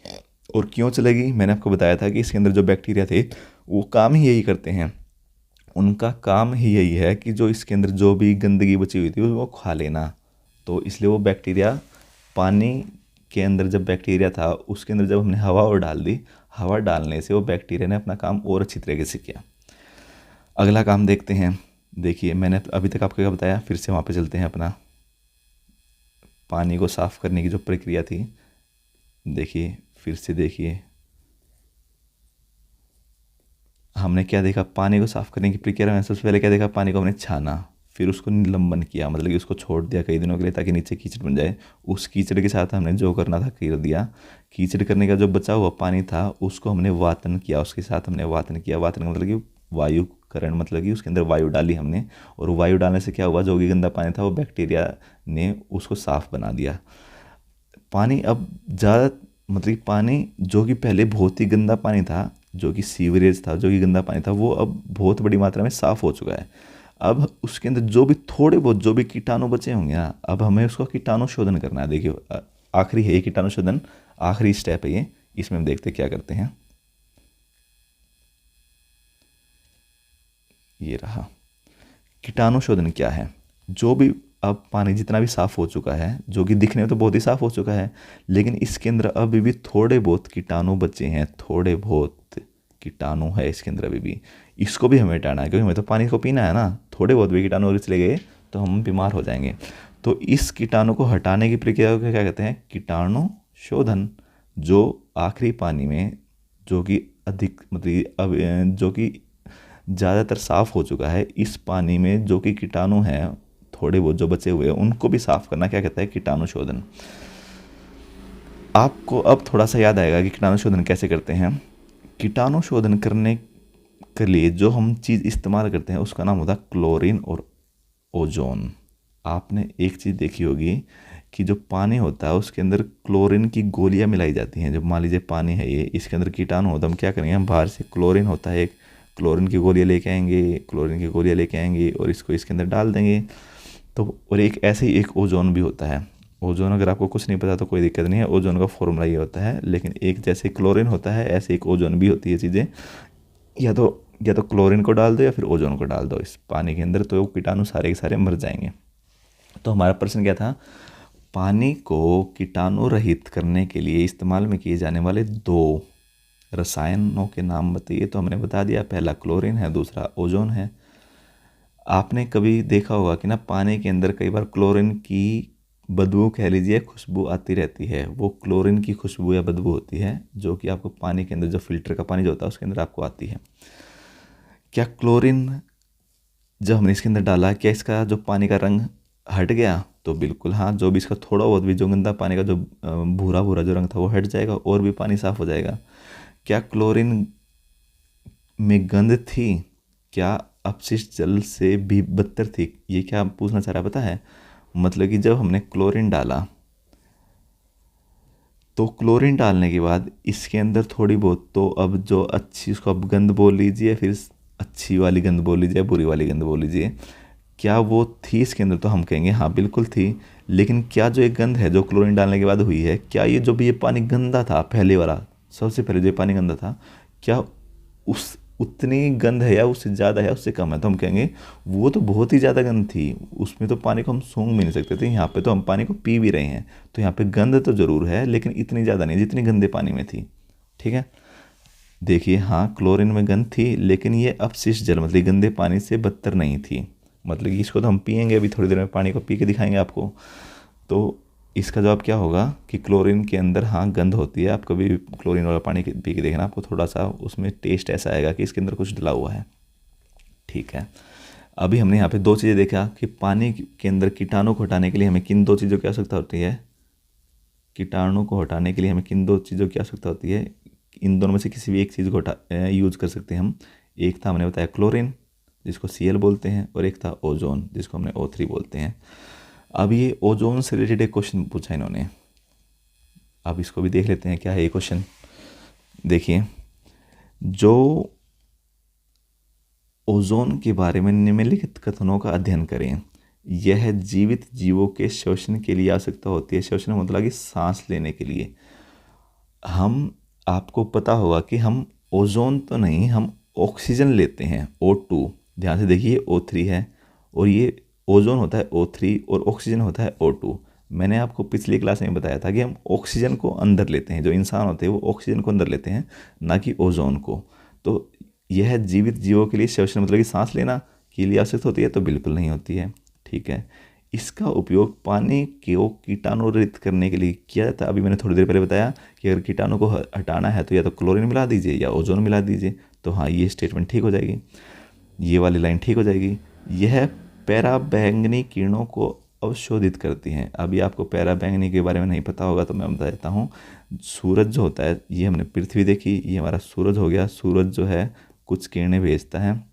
और क्यों चलेगी, मैंने आपको बताया था कि इसके अंदर जो बैक्टीरिया थे वो काम ही यही करते हैं। उनका काम ही यही है कि जो इसके अंदर जो भी गंदगी बची हुई थी वो खा लेना। तो इसलिए वो बैक्टीरिया, पानी के अंदर जब बैक्टीरिया था उसके अंदर जब हमने हवा और डाल दी, हवा डालने से वो बैक्टीरिया ने अपना काम और अच्छी तरीके से किया। अगला काम देखते हैं। देखिए, मैंने अभी तक आपको क्या बताया, फिर से वहाँ पे चलते हैं। अपना पानी को साफ़ करने की जो प्रक्रिया थी, देखिए फिर से देखिए, हमने क्या देखा, पानी को साफ़ करने की प्रक्रिया में सबसे पहले क्या देखा, पानी को हमने छाना, फिर उसको निलंबन किया, मतलब कि उसको छोड़ दिया कई दिनों के लिए ताकि नीचे कीचड़ बन जाए। उस कीचड़ के साथ हमने जो करना था कर दिया। कीचड़ करने का जो बचा हुआ पानी था उसको हमने वातन किया, उसके साथ हमने वातन किया। वातन का मतलब कि वायुकरण, मतलब कि उसके अंदर वायु डाली हमने, और वायु डालने से क्या हुआ, जो भी गंदा पानी था वो बैक्टीरिया ने उसको साफ़ बना दिया। पानी अब ज़्यादा, मतलब कि पानी जो कि पहले बहुत ही गंदा पानी था, जो कि सीवरेज था, जो कि गंदा पानी था, वो अब बहुत बड़ी मात्रा में साफ़ हो चुका है। अब उसके अंदर जो भी थोड़े बहुत जो भी कीटाणु बचे होंगे ना, अब हमें उसका कीटाणु शोधन करना है। देखिए, आखिरी है ये कीटाणु शोधन, आखिरी स्टेप है ये। इसमें हम देखते क्या करते हैं, ये रहा कीटाणु शोधन। क्या है, जो भी अब पानी जितना भी साफ़ हो चुका है, जो कि दिखने में तो बहुत ही साफ़ हो चुका है, लेकिन इसके अंदर अभी भी थोड़े बहुत कीटाणु बचे हैं, थोड़े बहुत कीटाणु है इसके अंदर अभी भी। इसको भी हमें हटाना है, क्योंकि हमें तो पानी को पीना है ना। थोड़े बहुत भी कीटाणु अगर चले गए तो हम बीमार हो जाएंगे। तो इस कीटाणु को हटाने की प्रक्रिया को क्या कहते हैं, कीटाणु शोधन। जो आखिरी पानी में, जो कि अधिक, मतलब अब जो कि ज़्यादातर साफ़ हो चुका है, इस पानी में जो कि कीटाणु हैं थोड़े बहुत जो बचे हुए हैं, उनको भी साफ़ करना क्या कहता है, कीटाणु शोधन। आपको अब थोड़ा सा याद आएगा कि कीटाणु शोधन कैसे करते हैं। कीटाणु शोधन करने के लिए जो हम चीज़ इस्तेमाल करते हैं उसका नाम होता है क्लोरीन और ओजोन। आपने एक चीज़ देखी होगी कि जो पानी होता है उसके अंदर क्लोरीन की गोलियां मिलाई जाती हैं। जब मान लीजिए पानी है ये, इसके अंदर कीटाणु होता है, हम क्या करेंगे, हम बाहर से क्लोरीन होता है एक, क्लोरीन की गोलियां लेके आएंगे, क्लोरीन की गोलियां लेके आएंगे और इसको इसके अंदर डाल देंगे। तो और एक ऐसे ही एक ओजोन भी होता है। ओजोन अगर आपको कुछ नहीं पता तो कोई दिक्कत नहीं है, ओजोन का फॉर्मूला ये होता है। लेकिन एक जैसे क्लोरीन होता है ऐसे एक ओजोन भी होती है चीज़ें। या तो क्लोरीन को डाल दो या फिर ओजोन को डाल दो इस पानी के अंदर, तो कीटाणु सारे के सारे मर जाएंगे। तो हमारा प्रश्न क्या था, पानी को कीटाणु रहित करने के लिए इस्तेमाल में किए जाने वाले 2 रसायनों के नाम बताइए। तो हमने बता दिया, पहला क्लोरीन है, दूसरा ओजोन है। आपने कभी देखा होगा कि ना, पानी के अंदर कई बार क्लोरीन की बदबू कह लीजिए, खुशबू आती रहती है, वो क्लोरीन की खुशबू या बदबू होती है जो कि आपको पानी के अंदर, जो फिल्टर का पानी जो होता है उसके अंदर आपको आती है। क्या क्लोरीन जब हमने इसके अंदर डाला, क्या इसका जो पानी का रंग हट गया? तो बिल्कुल हाँ, जो भी इसका थोड़ा बहुत भी जो गंदा पानी का जो भूरा भूरा जो रंग था वो हट जाएगा और भी पानी साफ हो जाएगा। क्या क्लोरीन में गंध थी? क्या अपशिष्ट जल से भी बदतर थी? ये क्या पूछना चाह रहा है पता है? मतलब कि जब हमने क्लोरीन डाला तो क्लोरीन डालने के बाद इसके अंदर थोड़ी बहुत तो अब जो अच्छी, उसको अब गंद बोल लीजिए, फिर अच्छी वाली गंद बोल लीजिए, बुरी वाली गंद बोल लीजिए, क्या वो थी इसके अंदर? तो हम कहेंगे हाँ बिल्कुल थी। लेकिन क्या जो एक गंध है जो क्लोरीन डालने के बाद हुई है, क्या ये जो भी ये पानी गंदा था पहले वाला, सबसे पहले जो ये पानी गंदा था, क्या उस उतनी गंध है या उससे ज़्यादा है, उससे कम है? तो हम कहेंगे वो तो बहुत ही ज़्यादा गंध थी, उसमें तो पानी को हम सूंघ भी नहीं सकते थे, यहाँ पे तो हम पानी को पी भी रहे हैं, तो यहाँ पे गंध तो ज़रूर है लेकिन इतनी ज़्यादा नहीं जितनी गंदे पानी में थी। ठीक है, देखिए हाँ क्लोरीन में गंध थी लेकिन ये अपशिष्ट जल मतलब गंदे पानी से बदतर नहीं थी। मतलब कि इसको तो हम पियेंगे अभी थोड़ी देर में, पानी को पी के दिखाएंगे आपको। तो इसका जवाब क्या होगा कि क्लोरीन के अंदर हाँ गंध होती है। आप कभी क्लोरीन वाला पानी पी के देखना, आपको थोड़ा सा उसमें टेस्ट ऐसा आएगा कि इसके अंदर कुछ डला हुआ है। ठीक है, अभी हमने यहाँ पे दो चीज़ें देखा कि पानी के अंदर कीटाणु को हटाने के लिए हमें किन दो चीज़ों की आवश्यकता होती है। कीटाणु को हटाने के लिए हमें किन दो चीज़ों की आवश्यकता होती है? इन दोनों में से किसी भी एक चीज़ को यूज़ कर सकते हैं हम। एक था हमने बताया क्लोरीन जिसको Cl बोलते हैं, और एक था ओजोन जिसको हमने O3 बोलते हैं। अब ये ओजोन से रिलेटेड एक क्वेश्चन पूछा इन्होंने, अब इसको भी देख लेते हैं क्या है ये क्वेश्चन। देखिए, जो ओजोन के बारे में निम्नलिखित कथनों का अध्ययन करें। यह जीवित जीवों के श्वसन के लिए आवश्यकता होती है। श्वसन मतलब कि सांस लेने के लिए। हम, आपको पता होगा कि हम ओजोन तो नहीं, हम ऑक्सीजन लेते हैं O2। ध्यान से देखिए O3 है और ये ओजोन होता है O3 और ऑक्सीजन होता है O2। मैंने आपको पिछली क्लास में बताया था कि हम ऑक्सीजन को अंदर लेते हैं, जो इंसान होते हैं वो ऑक्सीजन को अंदर लेते हैं, ना कि ओजोन को। तो यह जीवित जीवों के लिए श्वसन मतलब कि सांस लेना के लिए आवश्यक होती है? तो बिल्कुल नहीं होती है। ठीक है, इसका उपयोग पानी को कीटाणु रहित करने के लिए किया जाता है। अभी मैंने थोड़ी देर पहले बताया कि अगर कीटाणु को हटाना है तो या तो क्लोरीन मिला दीजिए या ओजोन मिला दीजिए। तो हाँ, ये स्टेटमेंट ठीक हो जाएगी, ये वाली लाइन ठीक हो जाएगी। यह पैराबैंगनी किरणों को अवशोधित करती हैं। अभी आपको पैराबैंगनी के बारे में नहीं पता होगा तो मैं बता देता हूँ। सूरज जो होता है, ये हमने पृथ्वी देखी, ये हमारा सूरज हो गया। सूरज जो है कुछ किरणें भेजता है,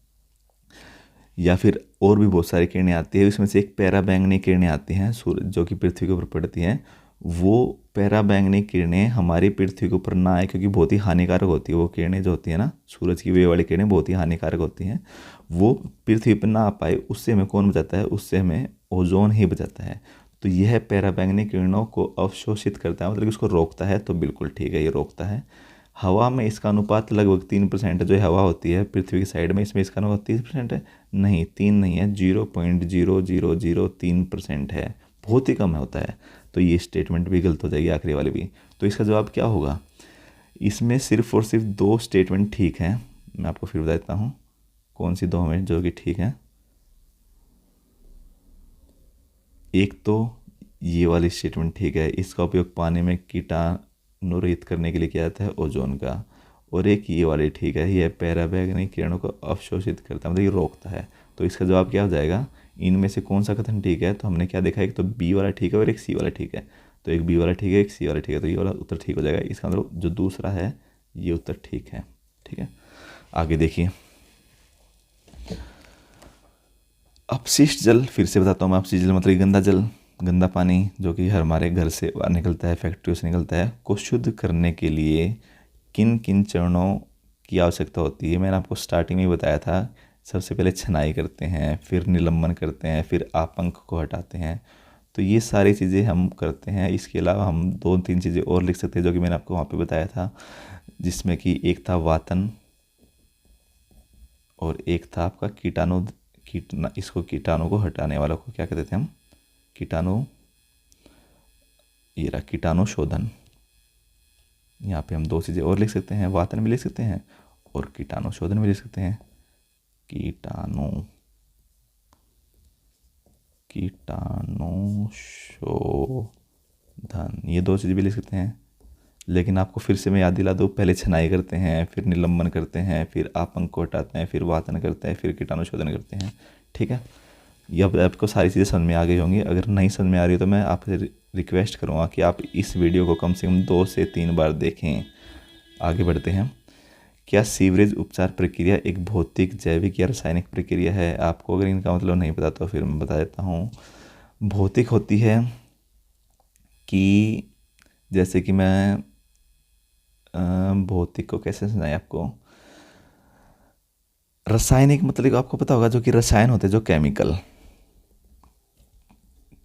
या फिर और भी बहुत सारी किरणें आती है, उसमें से एक पैराबैंगनी किरणें आती हैं सूरज जो कि पृथ्वी के ऊपर पड़ती हैं। वो पैराबैंगनी किरणें हमारी पृथ्वी के ऊपर ना आए, क्योंकि बहुत ही हानिकारक होती है वो किरणें जो होती है ना, सूरज की वे वाली किरणें बहुत ही हानिकारक होती हैं। वो पृथ्वी पर ना आ पाए, उससे हमें कौन बचाता है? उससे हमें ओजोन ही बचाता है। तो यह पैराबैंगनी किरणों को अवशोषित करता है, मतलब कि उसको रोकता है। तो बिल्कुल ठीक है, ये रोकता है। हवा में इसका अनुपात लगभग 3% है। जो हवा होती है पृथ्वी की साइड में, इसमें इसका अनुपात 30% है? नहीं, 3 नहीं है, 0.0003% है, बहुत ही कम होता है। तो ये स्टेटमेंट भी गलत हो जाएगी, आखिरी वाली भी। तो इसका जवाब क्या होगा? इसमें सिर्फ और सिर्फ दो स्टेटमेंट ठीक हैं। मैं आपको फिर बता देता हूँ कौन सी दो हमें जो कि ठीक है। एक तो ये वाली स्टेटमेंट ठीक है, इसका उपयोग पानी में कीटाणु रहित करने के लिए किया जाता है ओजोन का। और एक ये वाली ठीक है, यह पैराबैंगनी किरणों को अवशोषित करता है, मतलब ये रोकता है। तो इसका जवाब क्या हो जाएगा? इनमें से कौन सा कथन ठीक है? तो हमने क्या देखा, एक तो बी वाला ठीक है और एक सी वाला ठीक है। तो एक बी वाला ठीक है, एक सी वाला ठीक है, तो ये वाला उत्तर ठीक हो जाएगा। इसका मतलब जो दूसरा है ये उत्तर ठीक है। ठीक है, आगे देखिए। अपशिष्ट जल, फिर से बताता हूँ मैं। अपशिष्ट जल मतलब गंदा जल, गंदा पानी जो कि हमारे घर से बाहर निकलता है, फैक्ट्रियों से निकलता है, को शुद्ध करने के लिए किन किन चरणों की आवश्यकता होती है? मैंने आपको स्टार्टिंग में ही बताया था। सबसे पहले छनाई करते हैं, फिर निलंबन करते हैं, फिर आपंक को हटाते हैं। तो ये सारी चीज़ें हम करते हैं। इसके अलावा हम 2-3 चीज़ें और लिख सकते हैं जो कि मैंने आपको वहाँ पे बताया था, जिसमें कि एक था वातन और एक था आपका इसको कीटाणु को हटाने वाला को क्या कहते थे हम? कीटाणु, ये रहा कीटाणु शोधन। यहाँ पे हम दो चीज़ें और लिख सकते हैं, वातन भी लिख सकते हैं और कीटाणु शोधन भी लिख सकते हैं। कीटाणुशोधन, ये दो चीज़ भी लिख सकते हैं। लेकिन आपको फिर से मैं याद दिला दूँ, पहले छनाई करते हैं, फिर निलंबन करते हैं, फिर आपंक को हटाते हैं, फिर वातन करते हैं, फिर कीटाणुशोधन करते हैं। ठीक है, ये अब आपको सारी चीज़ें समझ में आ गई होंगी। अगर नहीं समझ में आ रही है तो मैं आपसे रिक्वेस्ट करूँगा कि आप इस वीडियो को कम से कम 2 से 3 बार देखें। आगे बढ़ते हैं। क्या सीवरेज उपचार प्रक्रिया एक भौतिक, जैविक या रासायनिक प्रक्रिया है? आपको अगर इनका मतलब नहीं पता तो फिर मैं बता देता हूँ। भौतिक होती है कि जैसे कि मैं भौतिक को कैसे समझाएं आपको। रासायनिक मतलब आपको पता होगा जो कि रसायन होते हैं, जो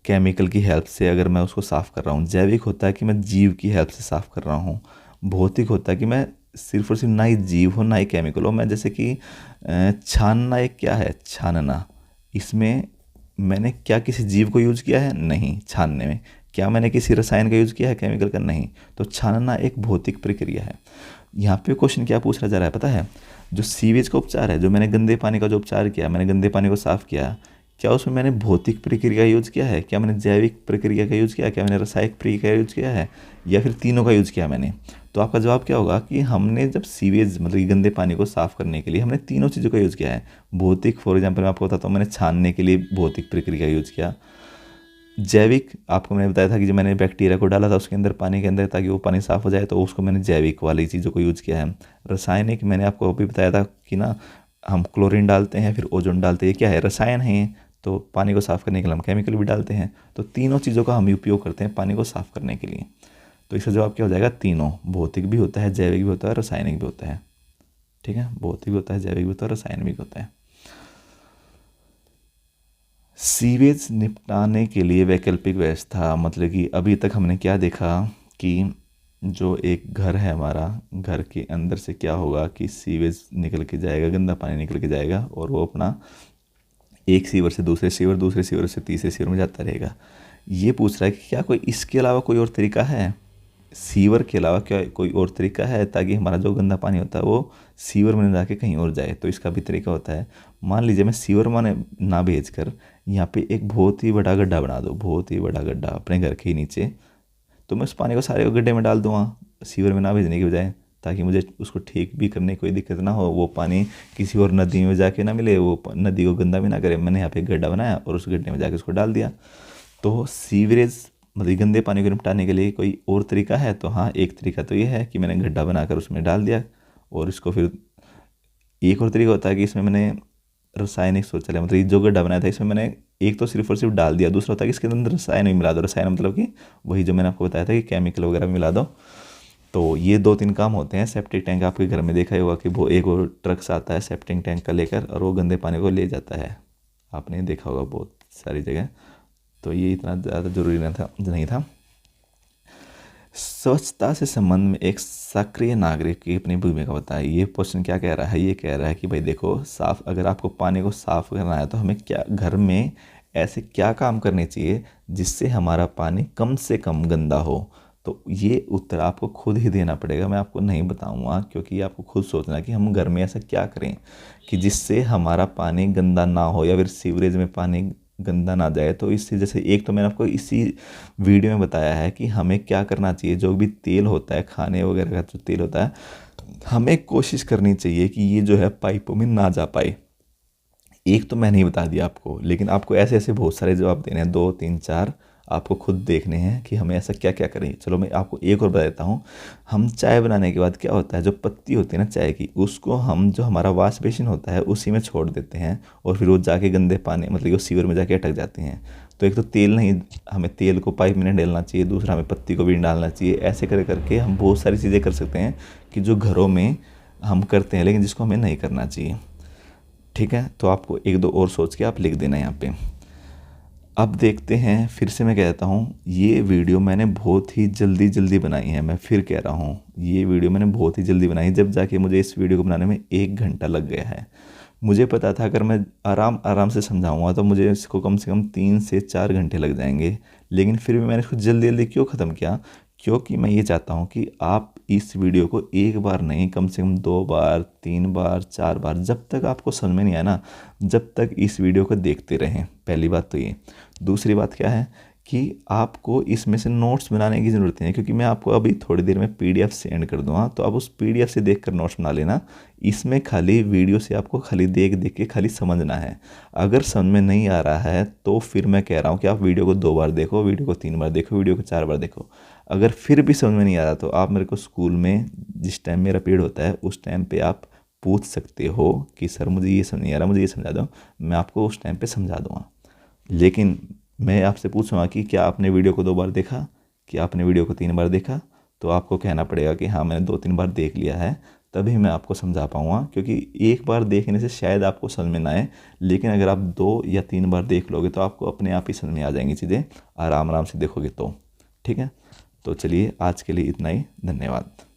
केमिकल की हेल्प से अगर मैं उसको साफ़ कर रहा हूँ। जैविक होता है कि मैं जीव की हेल्प से साफ़ कर रहा हूँ। भौतिक होता है कि मैं सिर्फ और सिर्फ ना ही जीव हो ना ही केमिकल हो। मैं जैसे कि छानना एक क्या है, छानना, इसमें मैंने क्या किसी जीव को यूज़ किया है? नहीं। छानने में क्या मैंने किसी रसायन का यूज़ किया है, केमिकल का? नहीं। तो छानना एक भौतिक प्रक्रिया है। यहाँ पे क्वेश्चन क्या पूछा जा रहा है पता है? जो सीवेज का उपचार है, जो मैंने गंदे पानी का जो उपचार किया, मैंने गंदे पानी को साफ़ किया, क्या उसमें मैंने भौतिक प्रक्रिया का यूज़ किया है? क्या मैंने जैविक प्रक्रिया का यूज़ किया है? क्या मैंने रासायनिक प्रक्रिया का यूज़ किया है? या फिर तीनों का यूज़ किया मैंने? तो आपका जवाब क्या होगा कि हमने जब सीवेज मतलब कि गंदे पानी को साफ़ करने के लिए हमने तीनों चीज़ों का यूज़ किया है। भौतिक, फॉर एग्जाम्पल मैं आपको बताता हूँ, मैंने छानने के लिए भौतिक प्रक्रिया का यूज़ किया। जैविक आपको मैंने बताया था कि जब मैंने बैक्टीरिया को डाला था उसके अंदर, पानी के अंदर, ताकि वो पानी साफ़ हो जाए, तो उसको मैंने जैविक वाली चीज़ों को यूज़ किया है। रासायनिक मैंने आपको अभी बताया था कि ना, हम क्लोरीन डालते हैं, फिर ओजोन डालते हैं, ये क्या है? रसायन है। तो पानी को साफ़ करने के लिए हम केमिकल भी डालते हैं। तो तीनों चीज़ों का हम उपयोग करते हैं पानी को साफ़ करने के लिए। तो इसका जवाब क्या हो जाएगा? तीनों। भौतिक भी होता है, जैविक भी होता है, रासायनिक भी होता है। ठीक है, भौतिक भी होता है, जैविक भी होता है, रासायनिक भी होता है। सीवेज निपटाने के लिए वैकल्पिक व्यवस्था, मतलब कि अभी तक हमने क्या देखा कि जो एक घर है हमारा, घर के अंदर से क्या होगा कि सीवेज निकल के जाएगा, गंदा पानी निकल के जाएगा, और वो अपना एक सीवर से दूसरे सीवर, दूसरे सीवर से तीसरे सीवर में जाता रहेगा। ये पूछ रहा है कि क्या कोई इसके अलावा कोई और तरीका है? सीवर के अलावा क्या कोई और तरीका है ताकि हमारा जो गंदा पानी होता है वो सीवर में न जाके कहीं और जाए? तो इसका भी तरीका होता है। मान लीजिए मैं सीवर में ना भेज कर यहाँ पे एक बहुत ही बड़ा गड्ढा बना दूँ, बहुत ही बड़ा गड्ढा अपने घर के ही नीचे, तो मैं उस पानी को सारे गड्ढे में डाल दूँगा सीवर में ना भेजने की बजाय, ताकि मुझे उसको ठीक भी करने की कोई दिक्कत ना हो, वो पानी किसी और नदी में जाके ना मिले, वो नदी को गंदा भी ना करे। मैंने यहाँ पे एक गड्ढा बनाया और उस गड्ढे में जाके उसको डाल दिया। तो सीवरेज मतलब गंदे पानी को निपटाने के लिए कोई और तरीका है? तो हाँ, एक तरीका तो ये है कि मैंने गड्ढा बनाकर उसमें डाल दिया, और इसको फिर एक और तरीका होता है कि इसमें मैंने रासायनिक शौचालय, मतलब ये जो गड्ढा बनाया था इसमें मैंने एक तो सिर्फ और सिर्फ डाल दिया, दूसरा होता है कि इसके अंदर रसायन भी मिला दो। रसायन मतलब कि वही जो मैंने आपको बताया था कि केमिकल वगैरह भी मिला दो। तो ये 2-3 काम होते हैं। सेप्टिक टैंक आपके घर में देखा ही होगा कि वो एक वो ट्रक आता है सेप्टिक टैंक का लेकर, और वो गंदे पानी को ले जाता है। आपने देखा होगा बहुत सारी जगह। तो ये इतना ज़्यादा ज़रूरी नहीं था। स्वच्छता से संबंध में एक सक्रिय नागरिक की अपनी भूमिका बताएं। ये क्वेश्चन क्या कह रहा है? ये कह रहा है कि भाई देखो, साफ अगर आपको पानी को साफ करना है तो हमें क्या घर में ऐसे क्या काम करने चाहिए जिससे हमारा पानी कम से कम गंदा हो? तो ये उत्तर आपको खुद ही देना पड़ेगा, मैं आपको नहीं बताऊंगा, क्योंकि आपको खुद सोचना है कि हम घर में ऐसा क्या करें कि जिससे हमारा पानी गंदा ना हो, या फिर सीवरेज में पानी गंदा ना जाए। तो इससे जैसे एक तो मैंने आपको इसी वीडियो में बताया है कि हमें क्या करना चाहिए। जो भी तेल होता है, खाने वगैरह का जो तेल होता है, हमें कोशिश करनी चाहिए कि ये जो है पाइपों में ना जा पाए। एक तो मैंने ही बता दिया आपको, लेकिन आपको ऐसे ऐसे बहुत सारे जवाब देने हैं, 2 3 4 आपको खुद देखने हैं कि हमें ऐसा क्या क्या करें। चलो मैं आपको एक और बता देता हूँ। हम चाय बनाने के बाद क्या होता है, जो पत्ती होती है ना चाय की, उसको हम जो हमारा वॉश बेसिन होता है उसी में छोड़ देते हैं, और फिर वो जाके गंदे पानी मतलब वो सीवर में जाके अटक जाते हैं। तो एक तो तेल नहीं, हमें तेल को पाइप में नहीं डालना चाहिए, दूसरा हमें पत्ती को भी नहीं डालना चाहिए। ऐसे करके हम बहुत सारी चीज़ें कर सकते हैं कि जो घरों में हम करते हैं, लेकिन जिसको हमें नहीं करना चाहिए। ठीक है, तो आपको एक दो और सोच के आप लिख देना यहाँ पे। अब देखते हैं, फिर से मैं कहता हूँ, ये वीडियो मैंने बहुत ही जल्दी बनाई है। मैं फिर कह रहा हूँ, ये वीडियो मैंने बहुत ही जल्दी बनाई, जब जाके मुझे इस वीडियो को बनाने में 1 घंटा लग गया है। मुझे पता था अगर मैं आराम से समझाऊंगा तो मुझे इसको कम से कम 3 से 4 घंटे लग जाएंगे, लेकिन फिर भी मैंने इसको जल्दी क्यों ख़त्म किया? क्योंकि मैं ये चाहता हूँ कि आप इस वीडियो को एक बार नहीं, कम से कम 2 बार, 3 बार, 4 बार, जब तक आपको समझ में नहीं आया ना, जब तक इस वीडियो को देखते रहें। पहली बात तो ये। दूसरी बात क्या है कि आपको इसमें से नोट्स बनाने की ज़रूरत नहीं है, क्योंकि मैं आपको अभी थोड़ी देर में पीडीएफ सेंड कर दूँगा, तो आप उस पीडीएफ से देखकर नोट्स बना लेना। इसमें खाली वीडियो से आपको खाली देख देख के खाली समझना है। अगर समझ में नहीं आ रहा है तो फिर मैं कह रहा हूँ कि आप वीडियो को 2 बार देखो, वीडियो को 3 बार देखो, वीडियो को 4 बार देखो। अगर फिर भी समझ में नहीं आ रहा तो आप मेरे को स्कूल में जिस टाइम मेरा पीरियड होता है उस टाइम पे आप पूछ सकते हो कि सर मुझे ये समझ नहीं आ रहा, मुझे ये समझा दो, मैं आपको उस टाइम पे समझा दूँगा। लेकिन मैं आपसे पूछूंगा कि क्या आपने वीडियो को 2 बार देखा, कि आपने वीडियो को 3 बार देखा, तो आपको कहना पड़ेगा कि हाँ मैंने 2-3 बार देख लिया है, तभी मैं आपको समझा पाऊँगा। क्योंकि एक बार देखने से शायद आपको समझ में ना आए, लेकिन अगर आप 2 या 3 बार देख लोगे तो आपको अपने आप ही समझ में आ जाएंगी चीज़ें, आराम आराम से देखोगे तो। ठीक है, तो चलिए आज के लिए इतना ही, धन्यवाद।